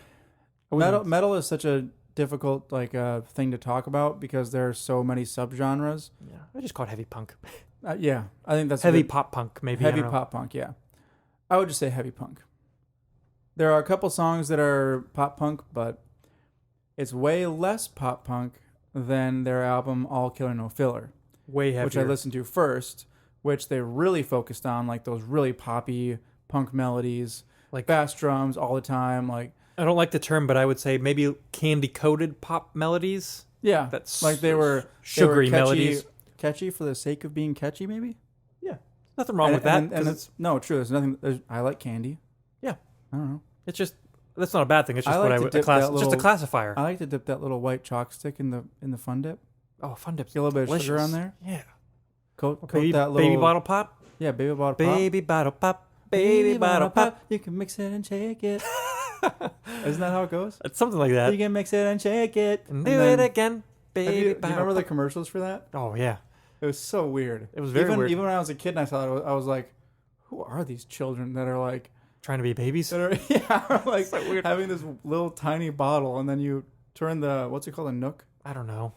Metal is such a difficult thing to talk about because there are so many subgenres.
yeah, I just call it heavy punk.
Yeah, I think that's
Heavy
good.
pop punk, maybe.
Heavy
I don't know.
pop punk. Yeah, I would just say heavy punk. There are a couple songs that are pop punk, but it's way less pop punk than their album All Killer No Filler,
Way heavier.
which I listened to first, which they really focused on like those really poppy punk melodies,
Like
bass drums all the time, like.
I don't like the term, but I would say maybe candy-coated pop melodies.
Yeah,
That's
like they were
sugary
catchy,
melodies.
catchy for the sake of being catchy, maybe.
Nothing wrong with that.
And
'cause
it's no true. There's nothing. I like candy.
Yeah.
I don't know.
it's just that's not a bad thing. It's just
I
what
like
I
to
would
dip that
just a
little-
classifier.
I like to dip that little white chalk stick in the fun dip.
Oh, Fun Dip's
Get a little bit of
delicious.
sugar on there.
Yeah.
Coat
Baby,
that little
baby bottle pop.
Yeah, baby bottle pop.
Baby bottle pop. Baby bottle pop.
You can mix it and shake it. Isn't that how it goes?
It's something like that.
You can mix it and shake it.
And do
then-
it again.
Have
Baby
you
bottle
remember the
pop.
commercials for that?
Oh, yeah.
It was so weird.
It was very weird.
Even when I was a kid and I saw it, I was like, who are these children that are like,
Trying to be babies.
that are, yeah, like
So weird.
having this little tiny bottle and then you turn the, what's it called, a nook?
I don't know.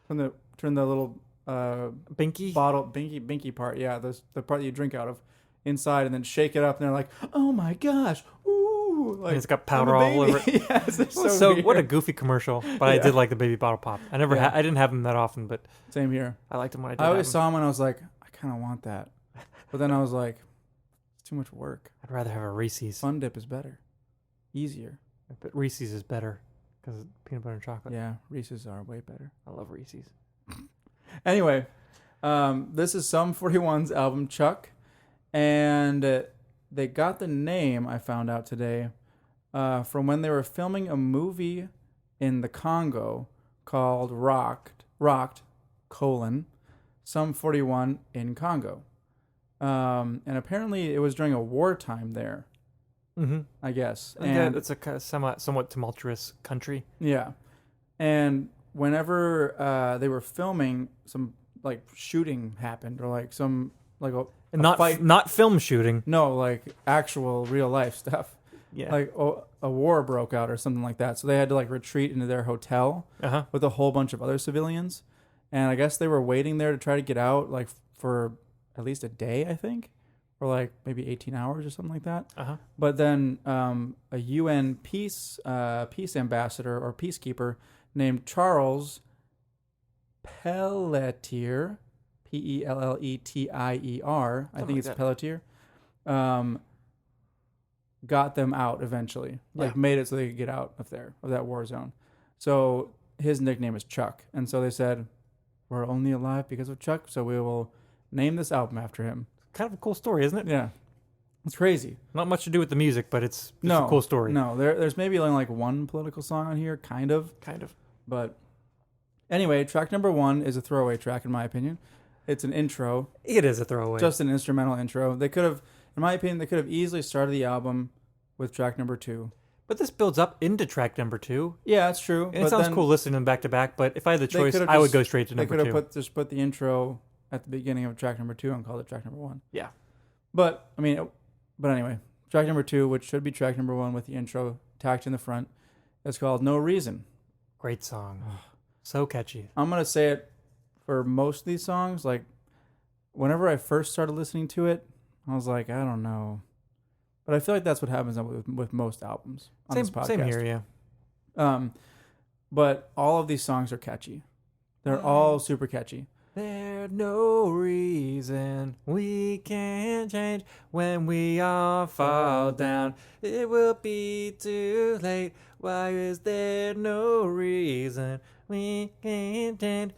Turn the little
Binky?
bottle, binky part, yeah, the part that you drink out of, inside and then shake it up and they're like, oh my gosh, ooh. Like,
And it's got
I'm
powder
a
all over
baby.
it.
Yes, it's
So
weird.
what a goofy commercial. But I
Yeah.
did like the baby bottle pop. I never
Yeah.
I didn't have them that often, but
Same here.
I liked them when I did
I always
have them.
saw them and I was like, I kind of want that. But then I was like, it's too much work.
I'd rather have a Reese's.
Fun dip is better. Easier.
But Reese's is better because it's peanut butter and chocolate.
Yeah, Reese's are way better.
I love Reese's.
Anyway, this is Sum 41's album Chuck. And they got the name, I found out today, from when they were filming a movie in the Congo called Rocked, Sum 41 in Congo. And apparently it was during a wartime there,
Mm-hmm.
I guess.
Yeah,
And
it's a somewhat tumultuous country.
yeah. And whenever they were filming, some like shooting happened or like some like a
Not
fight.
not film shooting.
No, like actual real life stuff.
Yeah.
Like a war broke out or something like that. So they had to like retreat into their hotel
Uh-huh.
with a whole bunch of other civilians. And I guess they were waiting there to try to get out like for at least a day, I think, or like maybe 18 hours or something like that.
Uh-huh.
But then a UN peace ambassador or peacekeeper named Charles Pelletier, Pelletier, I
Something
think
like
it's
that.
Pelletier, got them out eventually. Like
Yeah.
made it so they could get out of that war zone. So his nickname is Chuck. And so they said, we're only alive because of Chuck, so we will name this album after him.
Kind of a cool story, isn't it?
Yeah. It's crazy.
Not much to do with the music, but it's just a cool story.
No, there's maybe only like one political song on here, kind of. But anyway, track number 1 is a throwaway track, in my opinion. It's an intro.
It is a throwaway.
Just an instrumental intro. They could have, in my opinion, they could have easily started the album with track number 2.
But this builds up into track number 2.
Yeah, that's true.
And it sounds cool listening to them back to back, but if I had the choice, I would go straight to number 2.
They could have just put the intro at the beginning of track number 2 and called it track number 1.
Yeah.
But anyway, track number 2, which should be track number 1 with the intro tacked in the front, is called No Reason.
Great song. So catchy.
I'm going to say it for most of these songs. Like, whenever I first started listening to it, I was like, I don't know. But I feel like that's what happens with most albums on this podcast.
Same here, yeah.
But all of these songs are catchy. They're all super catchy.
There's no reason we can't change when we all fall down. It will be too late. Why is there no reason we can't change?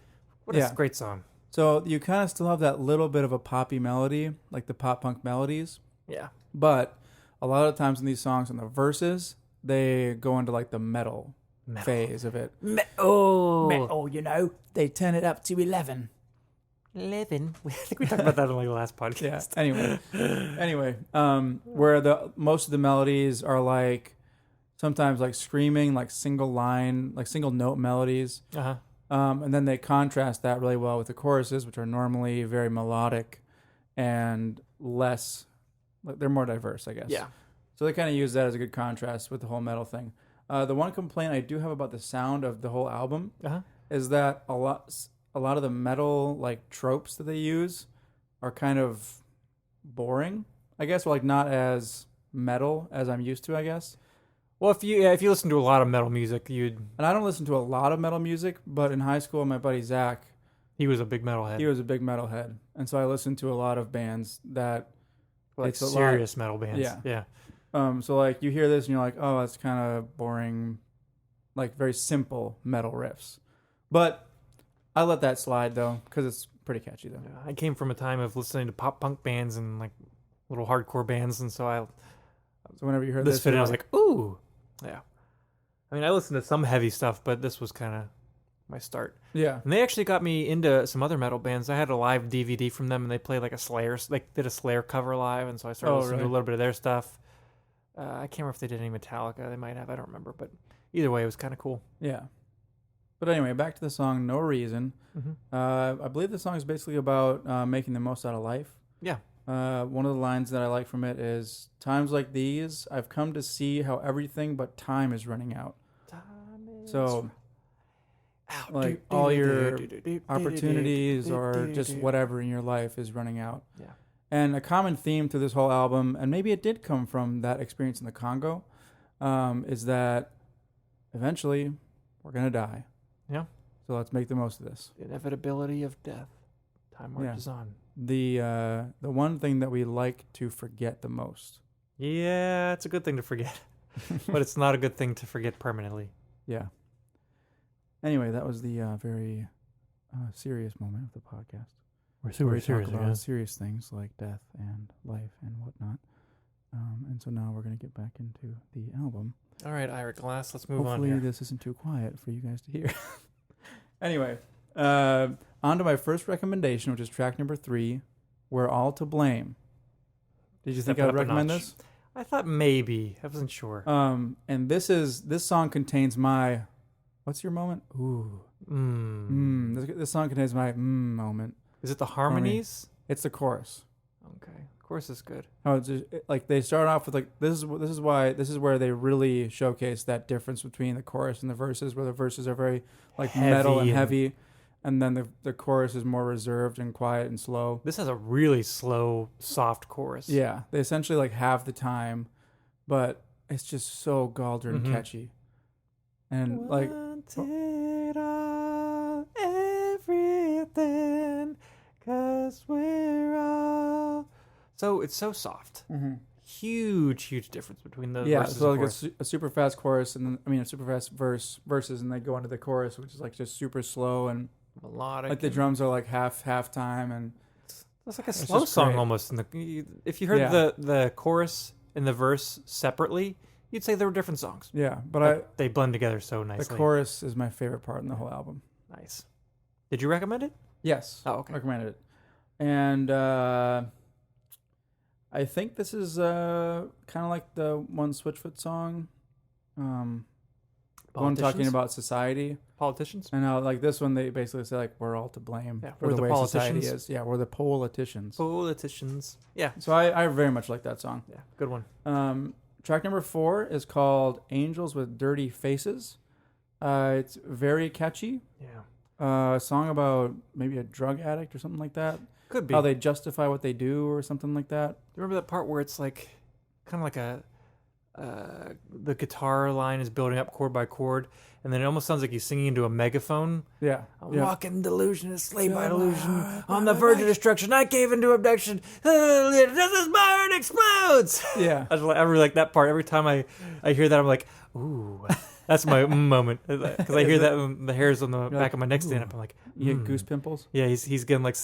What a great song.
So you kind of still have that little bit of a poppy melody, like the pop punk melodies.
Yeah.
But a lot of times in these songs, in the verses, they go into like the metal phase of it.
Metal,
you know. They turn it up to 11.
11. I think we talked about that on like the last podcast.
Yeah. Anyway, where the most of the melodies are like sometimes like screaming, like single line, like single note melodies.
Uh-huh.
And then they contrast that really well with the choruses, which are normally very melodic and less. They're more diverse, I guess.
Yeah.
So they kind of use that as a good contrast with the whole metal thing. The one complaint I do have about the sound of the whole album is that a lot of the metal like tropes that they use are kind of boring, I guess, or like not as metal as I'm used to, I guess.
Well, if you listen to a lot of metal music,
And I don't listen to a lot of metal music, but in high school, my buddy Zach,
he was a big metalhead.
He was a big metalhead, and so I listened to a lot of bands that
like serious metal bands. Yeah.
So like you hear this and you're like, oh, that's kind of boring, like very simple metal riffs. But I let that slide though because it's pretty catchy though.
Yeah, I came from a time of listening to pop punk bands and like little hardcore bands, and so
whenever you heard this
fit, I was like, ooh, yeah. I mean, I listened to some heavy stuff, but this was kind of my start.
Yeah.
And they actually got me into some other metal bands. I had a live DVD from them, and they played like did a Slayer cover live, and so I started listening to a little bit of their stuff. I can't remember if they did any Metallica. They might have. I don't remember. But either way, it was kind of cool.
Yeah. But anyway, back to the song No Reason.
Mm-hmm.
I believe the song is basically about making the most out of life.
Yeah.
One of the lines that I like from it is, times like these, I've come to see how everything but time is running out. So, like, all your opportunities or just whatever in your life is running out.
Yeah.
And a common theme through this whole album, and maybe it did come from that experience in the Congo, is that eventually we're going to die.
Yeah.
So let's make the most of this.
Inevitability of death. Time marches on.
The one thing that we like to forget the most.
Yeah, it's a good thing to forget. But it's not a good thing to forget permanently.
Yeah. Anyway, that was the very serious moment of the podcast.
We're super serious
about serious things like death and life and whatnot. And so now we're going to get back into the album.
All right, Ira Glass, let's move on
Hopefully
here.
this isn't too quiet for you guys to hear. Anyway, on to my first recommendation, which is track number 3, We're All to Blame. Did you think I would recommend this?
I thought maybe. I wasn't sure.
And this song contains my... What's your moment? Ooh. This song contains my moment.
Is it the harmonies?
It's the chorus.
Okay, chorus is good.
Oh, it's just, like they start off with like this is where they really showcase that difference between the chorus and the verses, where the verses are very like metal and heavy, and then the chorus is more reserved and quiet and slow.
This has a really slow, soft chorus.
Yeah, they essentially like have the time, but it's just so galdern catchy, and like.
Wanted all, everything, 'cause we're all... So it's so soft.
Mm-hmm.
Huge difference between the verses
so
and
like
chorus.
a super fast chorus, and then a super fast verses, and they go into the chorus, which is like just super slow and
Melodic.
Like the drums are like half time, and
It's like a
It's
slow
just
song
great.
almost. If you heard
Yeah.
the chorus and the verse separately, you'd say they were different songs.
yeah. But
They blend together so
the
nicely.
chorus is my favorite part in the whole album.
Nice. Did you recommend it?
Yes.
Oh, okay.
Recommended it. And I think this is kind of like the one Switchfoot song. One talking
Politicians?
about society.
Politicians?
And how, like, this one, they basically say, like, we're all to blame
Yeah,
for
we're
the
the
way society
politicians.
is. Yeah, we're the politicians.
Politicians. Yeah.
So I very much like that song.
Yeah. Good one.
Track number 4 is called Angels with Dirty Faces. It's very catchy.
Yeah.
A song about maybe a drug addict or something like that.
Could be.
How they justify what they do or something like that.
You remember that part where it's like kind of like the guitar line is building up chord by chord, and then it almost sounds like he's singing into a megaphone.
Yeah.
I'm
yeah.
walking delusion, enslaved by delusion, on the verge of destruction. I cave into abduction. This burn explodes.
Yeah.
I really like that part. Every time I hear that, I'm like, ooh, that's my moment. Because I hear that when the hairs on the back
like,
of my neck stand up. I'm like,
You get goose pimples?
yeah, he's getting like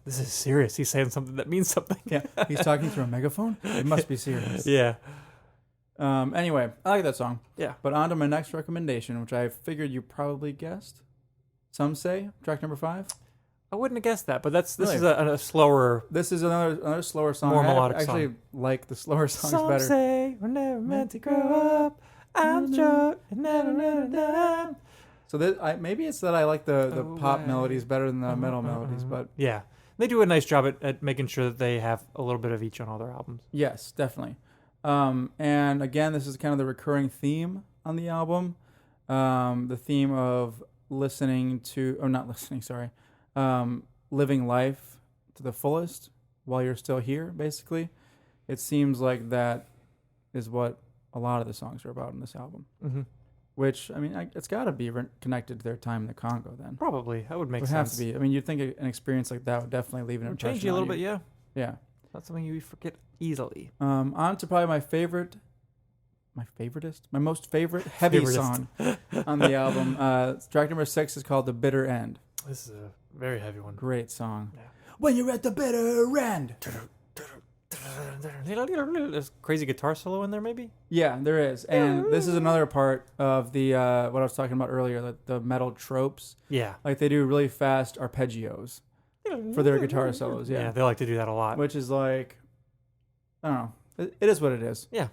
this is serious. He's saying something that means something.
Yeah. He's talking through a megaphone? It must be serious.
Yeah.
Anyway, I like that song.
Yeah.
But on to my next recommendation, which I figured you probably guessed. Some say track number 5.
I wouldn't have guessed that, but this
Really?
is a slower.
This is another slower song.
More
I
melodic
actually
song.
like the slower songs
Some
better.
say we're never meant to grow up. I'm sure it never done.
So maybe it's that I like the
Oh,
pop
wow.
melodies better than the metal melodies, but
Yeah, they do a nice job at making sure that they have a little bit of each on all their albums.
yes, definitely. And again, this is kind of the recurring theme on the album. The theme of living life to the fullest while you're still here, basically. It seems like that is what a lot of the songs are about in this album.
Mm-hmm.
Which, I mean, it's got to be connected to their time in the Congo then.
Probably, that would make
It would
sense.
have to be. I mean, you'd think an experience like that would definitely leave an
It would
impression
change you a
on
little bit, yeah.
Yeah.
Not something you forget easily.
On to probably my most favorite heavy
Favoritist.
song on the album. Track number 6 is called "The Bitter End."
This is a very heavy one.
Great song.
Yeah.
When you're at the bitter end.
There's crazy guitar solo in there, maybe.
Yeah, there is, and this is another part of the what I was talking about earlier, the metal tropes.
Yeah.
Like they do really fast arpeggios for their guitar solos.
Yeah,
Yeah,
they like to do that a lot.
which is like, I don't know. It is what it is.
Yeah.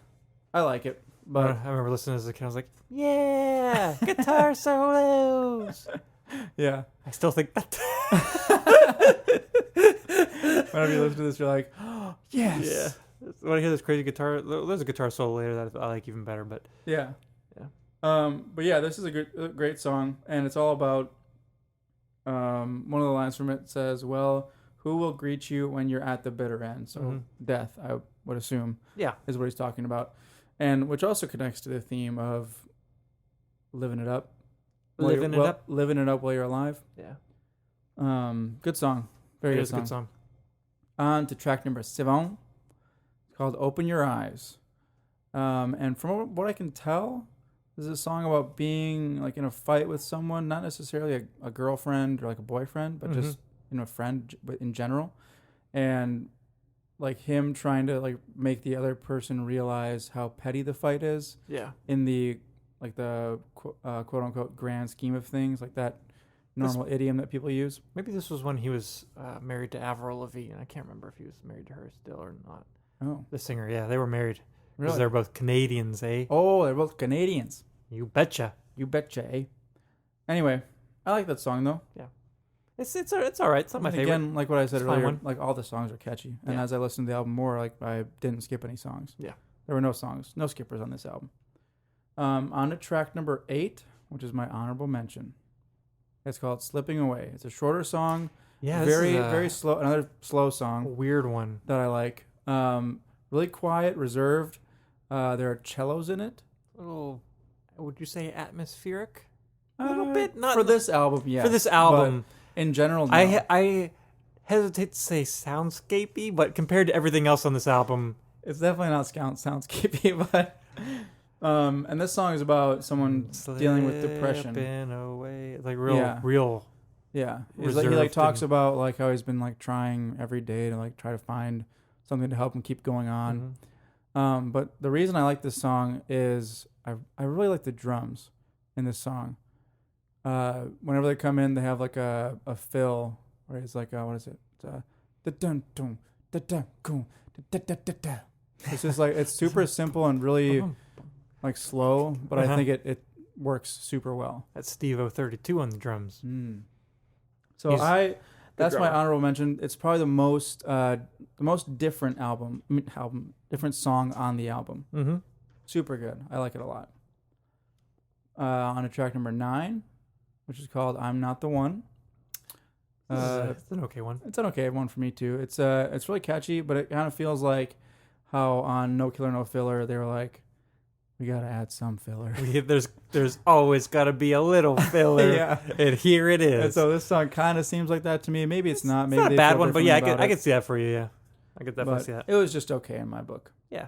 I like it,
I
but
remember listening as a kid. I was like, yeah, guitar solos.
yeah.
I still think that.
Whenever you listen to this, you're like, oh, yes.
Yeah. When I hear this crazy guitar, there's a guitar solo later that I like even better. But
Yeah.
Yeah.
But yeah, this is a great song, and it's all about. One of the lines from it says, "Well, who will greet you when you're at the bitter end?" So death, I would assume,
yeah,
is what he's talking about, and which also connects to the theme of living it up,
living it up.
living it up while you're alive.
Yeah,
Good song, very
it
good
is a
song.
good song.
On to track number 7. It's called "Open Your Eyes," and from what I can tell, this is a song about being like in a fight with someone, not necessarily a girlfriend or like a boyfriend, but just a friend in general, and like him trying to like make the other person realize how petty the fight is
Yeah,
in the quote unquote grand scheme of things, like that normal idiom that people use.
maybe this was when he was married to Avril Lavigne. I can't remember if he was married to her still or not.
Oh,
The singer, yeah, they were married because
really?
they're both Canadians, eh?
Oh, they're both Canadians.
You betcha.
You betcha, eh? Anyway, I like that song though.
It's all right. It's not my favorite.
Again, like what I said
It's a fine
earlier,
one.
like all the songs are catchy. And
Yeah.
as I listened to the album more, like I didn't skip any songs.
Yeah.
There were no songs, no skippers on this album. On to track number 8, which is my honorable mention. It's called "Slipping Away." It's a shorter song.
Yeah, this
very
is a
very slow. Another slow song
weird one.
that I like. Really quiet, reserved. There are cellos in it.
Little, would you say atmospheric? A little bit, not
for this album. Yeah,
for this album.
But in general, no.
I hesitate to say soundscapey, but compared to everything else on this album,
It's definitely not soundscapey, but and this song is about someone dealing with depression.
Slipping away, like real,
Yeah.
real
Yeah, he
reserved
like talks
and-
about like how he's been like trying every day to like try to find something to help him keep going on. But the reason I like this song is I really like the drums in this song. Whenever they come in, they have like a fill where it's like what is it? Da dun dun da dun dun da da da da. It's just like it's super simple and really like slow, but I think it works super well.
That's Steve 032 on the drums.
So
He's
that's my
drummer.
honorable mention. It's probably the most different different song on the album.
Mm-hmm.
Super good. I like it a lot. On to track number 9, which is called "I'm Not the One."
It's an okay one.
It's an okay one for me too. It's really catchy, but it kind of feels like how on No Killer No Filler they were like, we gotta add some filler.
There's always got to be a little filler.
Yeah.
And here it is.
And so this song kind of seems like that to me. Maybe it's not.
It's
Maybe
not a
they
bad
feel
one, but yeah, I
differently about
could see that for you. Yeah, I could definitely
but
see that.
it was just okay in my book.
Yeah.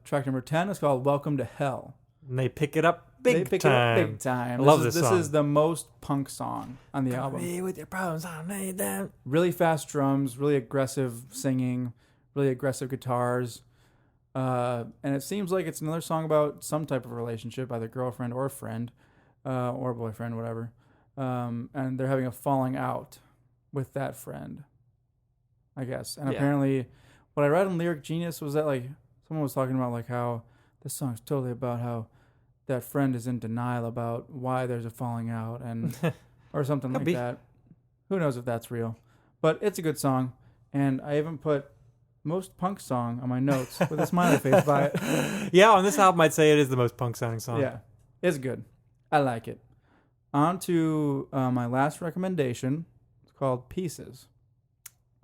Track number 10 is called "Welcome to Hell."
And they pick it up
They
big
pick it up
time.
big time.
I love
this
this song.
is the most punk song on the album.
Me with your problems, I need them.
Really fast drums, really aggressive singing, really aggressive guitars. And it seems like it's another song about some type of relationship, either girlfriend or friend, or boyfriend, whatever. And they're having a falling out with that friend, I guess. And
Yeah.
apparently, what I read on Lyric Genius was that like someone was talking about like how this song's totally about how that friend is in denial about why there's a falling out and or something
Could
like
be.
that. Who knows if that's real? But it's a good song, and I even put most punk song on my notes with a smiley face by it.
Yeah, on this album, I'd say it is the most punk sounding song.
Yeah, it's good. I like it. On to my last recommendation. It's called Pieces.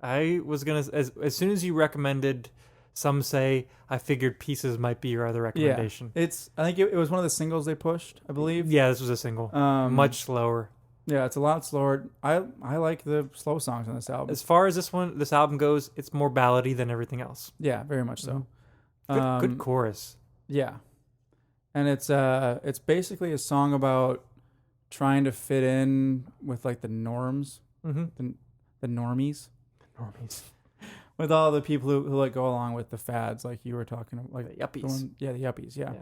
I was gonna as soon as you recommended, some say I figured Pieces might be your other recommendation.
Yeah, I think it was one of the singles they pushed, I believe.
Yeah, this was a single. Much slower.
Yeah, it's a lot slower. I like the slow songs on this album.
As far as this album goes, it's more ballady than everything else.
Yeah, very much so.
Good chorus.
Yeah, and it's basically a song about trying to fit in with like the norms,
Mm-hmm.
the normies,
Normies.
with all the people who like go along with the fads, like you were talking about, like
The yuppies.
the yuppies. Yeah.
Yeah.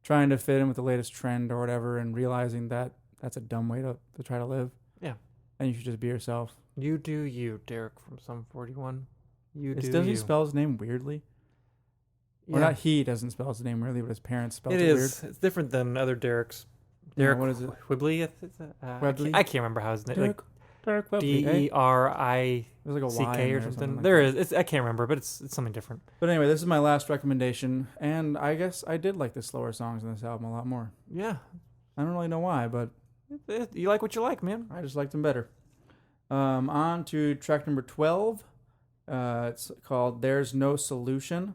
Trying to fit in with the latest trend or whatever, and realizing that that's a dumb way to try to live.
Yeah.
And you should just be yourself.
You do you, Derek from Sum 41. You do
Doesn't
you.
he spell his name weirdly?
Yeah.
Or not he doesn't spell his name weirdly, but his parents spelled
It
it
is. It's different than other Derek's.
Yeah,
Derek
what is it?
Whibley?
Webley?
I can't remember how his name. Like
Derek Webley, eh?
DERICK
There's like a Y in
or
there
something.
like
There
that.
is. I can't remember, but it's something different.
But anyway, this is my last recommendation, and I guess I did like the slower songs in this album a lot more.
Yeah.
I don't really know why, but
You like what you like, man.
I just liked them better. On to track number 12. It's called "There's No Solution,"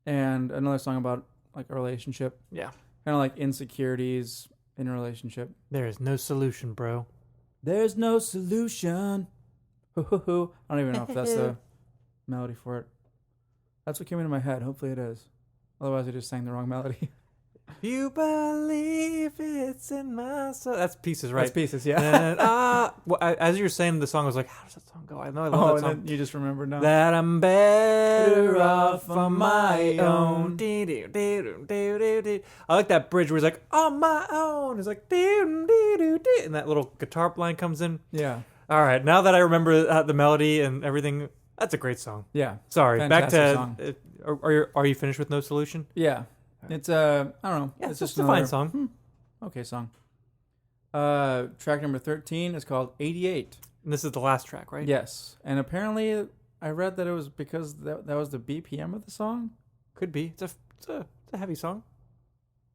and another song about like a relationship,
Yeah.
kind of like insecurities in a relationship.
There is no solution, bro.
There's no solution. Hoo, hoo, hoo. I don't even know if that's the melody for it. That's what came into my head. Hopefully it is. Otherwise, I just sang the wrong melody.
You believe it's in my soul. That's Pieces, right?
That's Pieces, yeah.
And, as you were saying the song, I was like, how does that song go? I know I love
Oh,
that
and
song.
then you just remembered now.
That I'm better off on my own. I like that bridge where he's like, on my own. It's like, and that little guitar line comes in.
Yeah.
All right, now that I remember the melody and everything, that's a great song.
Yeah.
Sorry,
Fantastic
back
song.
to, are you finished with No Solution?
Yeah. It's I don't know.
Yeah,
it's
just
just
a fine
another-
song.
Okay song. Track number 13 is called 88.
And this is the last track, right?
Yes. And apparently I read that it was because that was the BPM of the song.
Could be. It's a heavy song.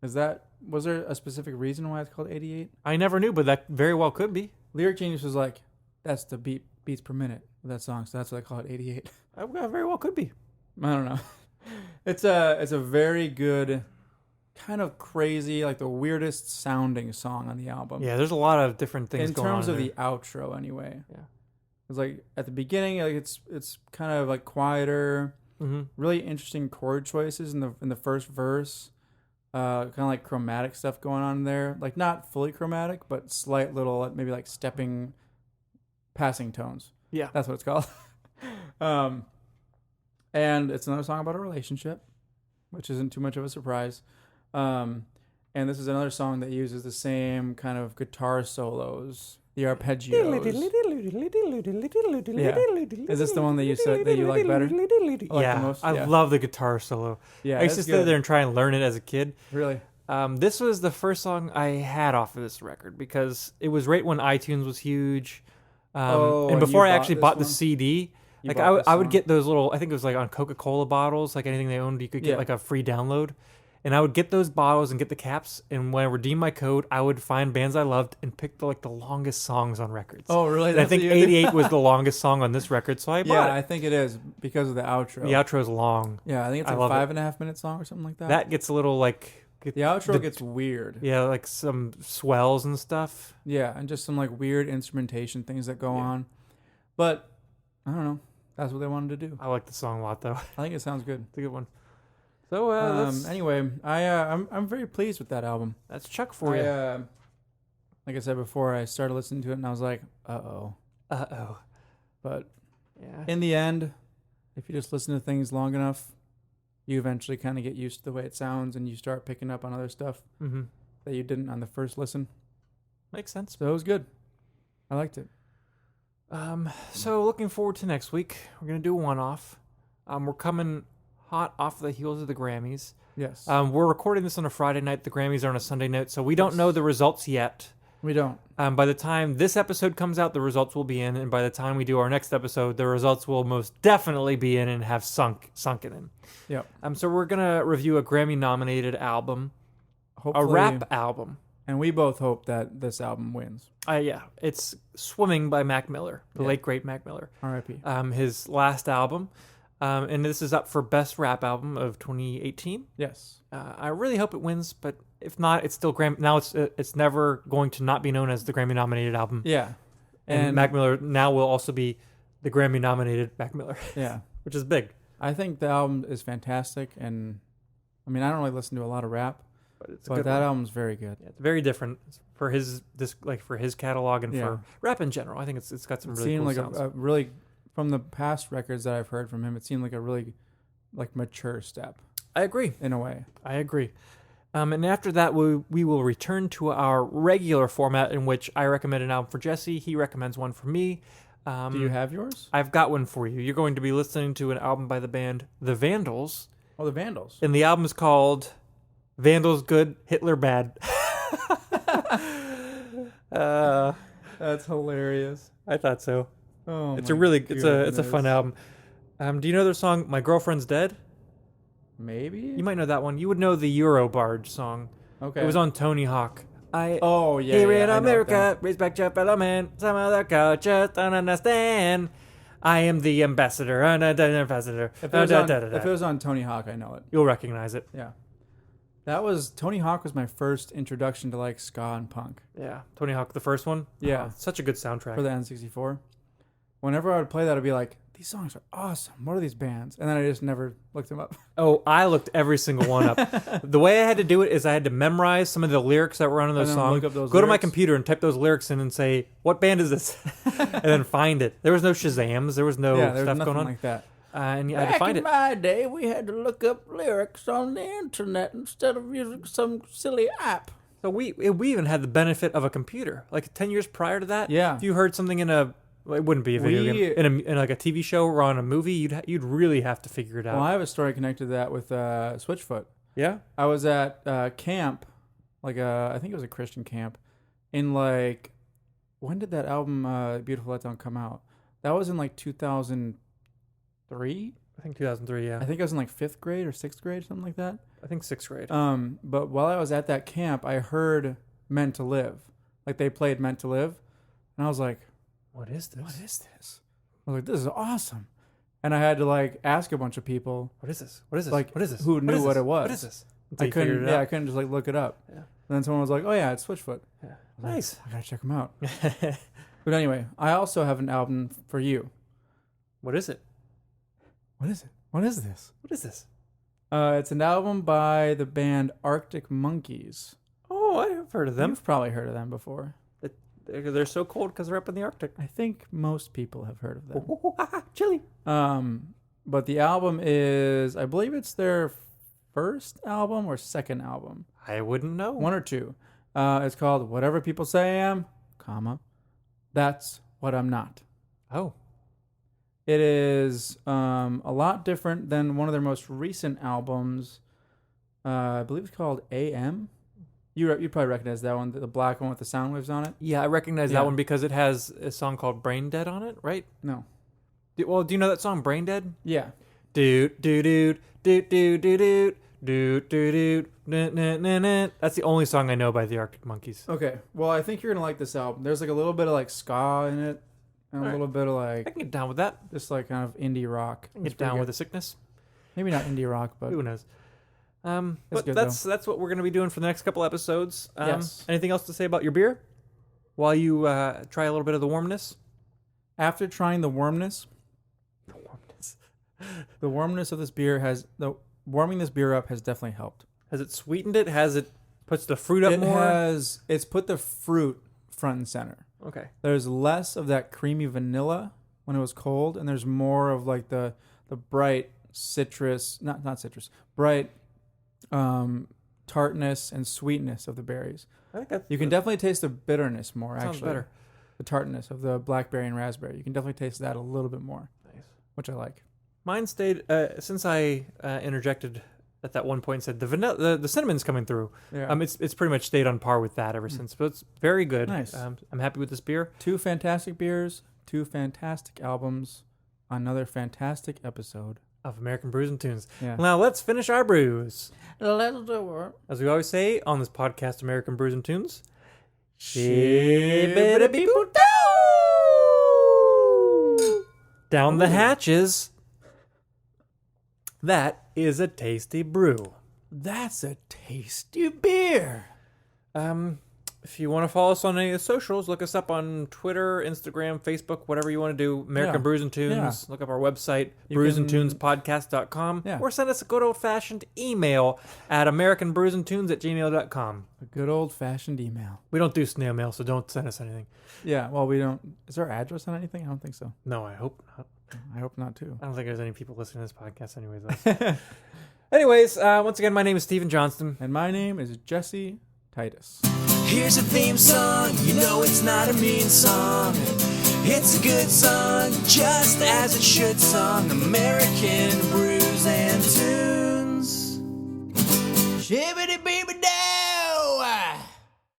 Was there a specific reason why it's called 88?
I never knew, but that very well could be.
Lyric Genius was like, that's the beats per minute of that song, so that's why I call it 88.
That very well could be.
I don't know. It's a very good, kind of crazy, like the weirdest sounding song on the album.
Yeah, there's a lot of different things
In
going on.
terms of
there.
the outro, anyway.
Yeah.
It's like at the beginning, like it's kind of like quieter,
Mm-hmm.
really interesting chord choices in the first verse. kind of like chromatic stuff going on there. Like not fully chromatic, but slight little maybe like stepping, passing tones.
Yeah.
That's what it's called. And it's another song about a relationship, which isn't too much of a surprise. And this is another song that uses the same kind of guitar solos, the arpeggios. Yeah. Is this the one that you said that you like better? Like
Yeah,
the most?
I love the guitar solo.
Yeah,
I used to sit there and try and learn it as a kid.
Really?
This was the first song I had off of this record because it was right when iTunes was huge. And before I actually bought the CD, like I would get those little, I think it was like on Coca-Cola bottles, like anything they owned, you could get like a free download. And I would get those bottles and get the caps, and when I redeemed my code, I would find bands I loved and pick the longest songs on records.
Oh, really?
And I think 88 was the longest song on this record, so I bought it.
Yeah, I think it is because of the outro.
The outro's long.
Yeah, I think it's like 5.5 minute song or something like that.
That gets a little like...
The outro gets weird.
Yeah, like some swells and stuff.
Yeah, and just some like weird instrumentation things that go on. But, I don't know. That's what they wanted to do.
I like the song a lot, though.
I think it sounds good.
It's a good one. So
anyway, I'm very pleased with that album.
That's Chuck for you.
Like I said before, I started listening to it and I was like, uh-oh. But
yeah,
in the end, if you just listen to things long enough, you eventually kind of get used to the way it sounds and you start picking up on other stuff that you didn't on the first listen.
Makes sense.
So it was good. I liked it.
So looking forward to next week. We're gonna do a one-off. We're coming hot off the heels of the Grammys.
Yes.
We're recording this on a Friday night. The Grammys are on a Sunday night, so we don't know the results yet.
We don't.
By the time this episode comes out, the results will be in, and by the time we do our next episode, the results will most definitely be in and have sunken in.
Yep.
So we're gonna review a Grammy-nominated album,
Hopefully,
a rap album.
And we both hope that this album wins.
Yeah, it's Swimming by Mac Miller, the late great Mac Miller.
R.I.P.
His last album. And this is up for Best Rap Album of 2018.
Yes.
I really hope it wins, but if not, it's still Grammy. Now it's never going to not be known as the Grammy-nominated album.
Yeah.
And Mac Miller now will also be the Grammy-nominated Mac Miller.
Yeah.
Which is big.
I think the album is fantastic, and I mean I don't really listen to a lot of rap, but that album's very good.
Yeah, it's very different for his for his catalog and for rap in general. I think it's got some really cool sounds.
A really. From the past records that I've heard from him, it seemed like a really mature step.
I agree.
In a way.
I agree. And after that, we will return to our regular format in which I recommend an album for Jesse. He recommends one for me.
Do you have yours?
I've got one for you. You're going to be listening to an album by the band The Vandals.
Oh, The Vandals.
And the album is called Vandals Good, Hitler Bad.
That's hilarious.
I thought so.
Oh,
it's a fun album. Do you know their song "My Girlfriend's Dead"?
Maybe
you might know that one. You would know the Euro Barge song.
Okay,
it was on Tony Hawk.
Here
in America, respect your fellow man. Some other cultures don't understand. I am the ambassador.
If it was on Tony Hawk, I know it.
You'll recognize it.
Yeah, Tony Hawk was my first introduction to ska and punk.
Yeah, Tony Hawk, the first one.
Yeah,
such a good soundtrack
for the N64. Whenever I would play that, I'd be like, these songs are awesome. What are these bands? And then I just never looked them up.
Oh, I looked every single one up. The way I had to do it is I had to memorize some of the lyrics that were on those songs, go to my computer and type those lyrics in and say, what band is this? And then find it. There was no Shazams. There was no stuff going on
like that.
And I had to find it.
Back in my day, we had to look up lyrics on the internet instead of using some silly app.
So we even had the benefit of a computer. Like 10 years prior to that, if you heard something it wouldn't be a video game. In like a TV show or on a movie, you'd really have to figure it out.
Well, I have a story connected to that with Switchfoot.
Yeah?
I was at camp, I think it was a Christian camp, in when did that album, Beautiful Letdown, come out? That was in 2003?
I think 2003, yeah.
I think I was in 5th grade or 6th grade, something like that.
I think 6th grade.
But while I was at that camp, I heard Meant to Live. They played Meant to Live. And I was like,
what is this?
What is this? I was like, this is awesome. And I had to ask a bunch of people.
What is this? What is this?
What
is this?
Who knew what it was?
What is this?
I couldn't just look it up.
Yeah.
And then someone was like, oh yeah, it's Switchfoot.
Yeah. Nice.
I gotta check them out. But anyway, I also have an album for you.
What is it?
What is it? What is this?
What is this?
It's an album by the band Arctic Monkeys.
Oh, I've heard of them.
You've probably heard of them before.
They're so cold because they're up in the Arctic.
I think most people have heard of them.
Chilly.
But the album is, I believe it's their first album or second album.
I wouldn't know.
One or two. It's called Whatever People Say I Am, comma, That's What I'm Not.
Oh.
It is a lot different than one of their most recent albums. I believe it's called AM. You probably recognize that one, the black one with the sound waves on it.
Yeah, I recognize
Yeah.
that one because it has a song called Brain Dead on it, right?
No.
Do you know that song Brain Dead?
Yeah.
Doot doot doot doot doot doot doot doot doot doot. That's the only song I know by the Arctic Monkeys.
Okay. Well, I think you're gonna like this album. There's like a little bit of like ska in it, and a little bit of
I
like
can get down with that.
just like kind of indie rock.
I can get down with the sickness.
Maybe not indie rock, but
Who knows? But
good,
that's what we're going to be doing for the next couple episodes.
Yes.
Anything else to say about your beer while you try a little bit of the warmness?
after trying the warmness of this beer warming this beer up has definitely helped.
Has it sweetened it? Has it puts the fruit up more?
It's put the fruit front and center.
Okay.
There's less of that creamy vanilla when it was cold, and there's more of like the bright citrus, not citrus, bright tartness and sweetness of the berries.
I think that's
You can definitely taste the bitterness more,
sounds
actually.
better.
The tartness of the blackberry and raspberry. You can definitely taste that a little bit more,
Nice.
which I like.
Mine stayed since I interjected at that one point and said the vanilla, the cinnamon's coming through.
Yeah.
It's pretty much stayed on par with that ever since. But it's very good.
Nice.
I'm happy with this beer.
2 fantastic beers, 2 fantastic albums, another fantastic episode.
Of American Brews and Tunes.
Yeah.
Now let's finish our brews.
Let's do it.
As we always say on this podcast, American Brews and Tunes. Down the hatches. That is a tasty brew.
That's a tasty beer.
If you want to follow us on any of the socials, look us up on Twitter, Instagram, Facebook, whatever you want to do. American
Yeah.
Brews and Tunes.
Yeah.
Look up our website,
You can-
brewsandtunespodcast.com.
Yeah.
Or send us a good old-fashioned email at americanbrewsandtunes@gmail.com.
A good old-fashioned email.
We don't do snail mail, so don't send us anything.
Yeah, well, we don't... Is there address on anything? I don't think so.
No, I hope not.
I hope not, too.
I don't think there's any people listening to this podcast anyways. Anyways, once again, my name is Stephen Johnston.
And my name is Jesse Titus.
Here's a theme song, you know it's not a mean song. It's a good song, just as it should song. American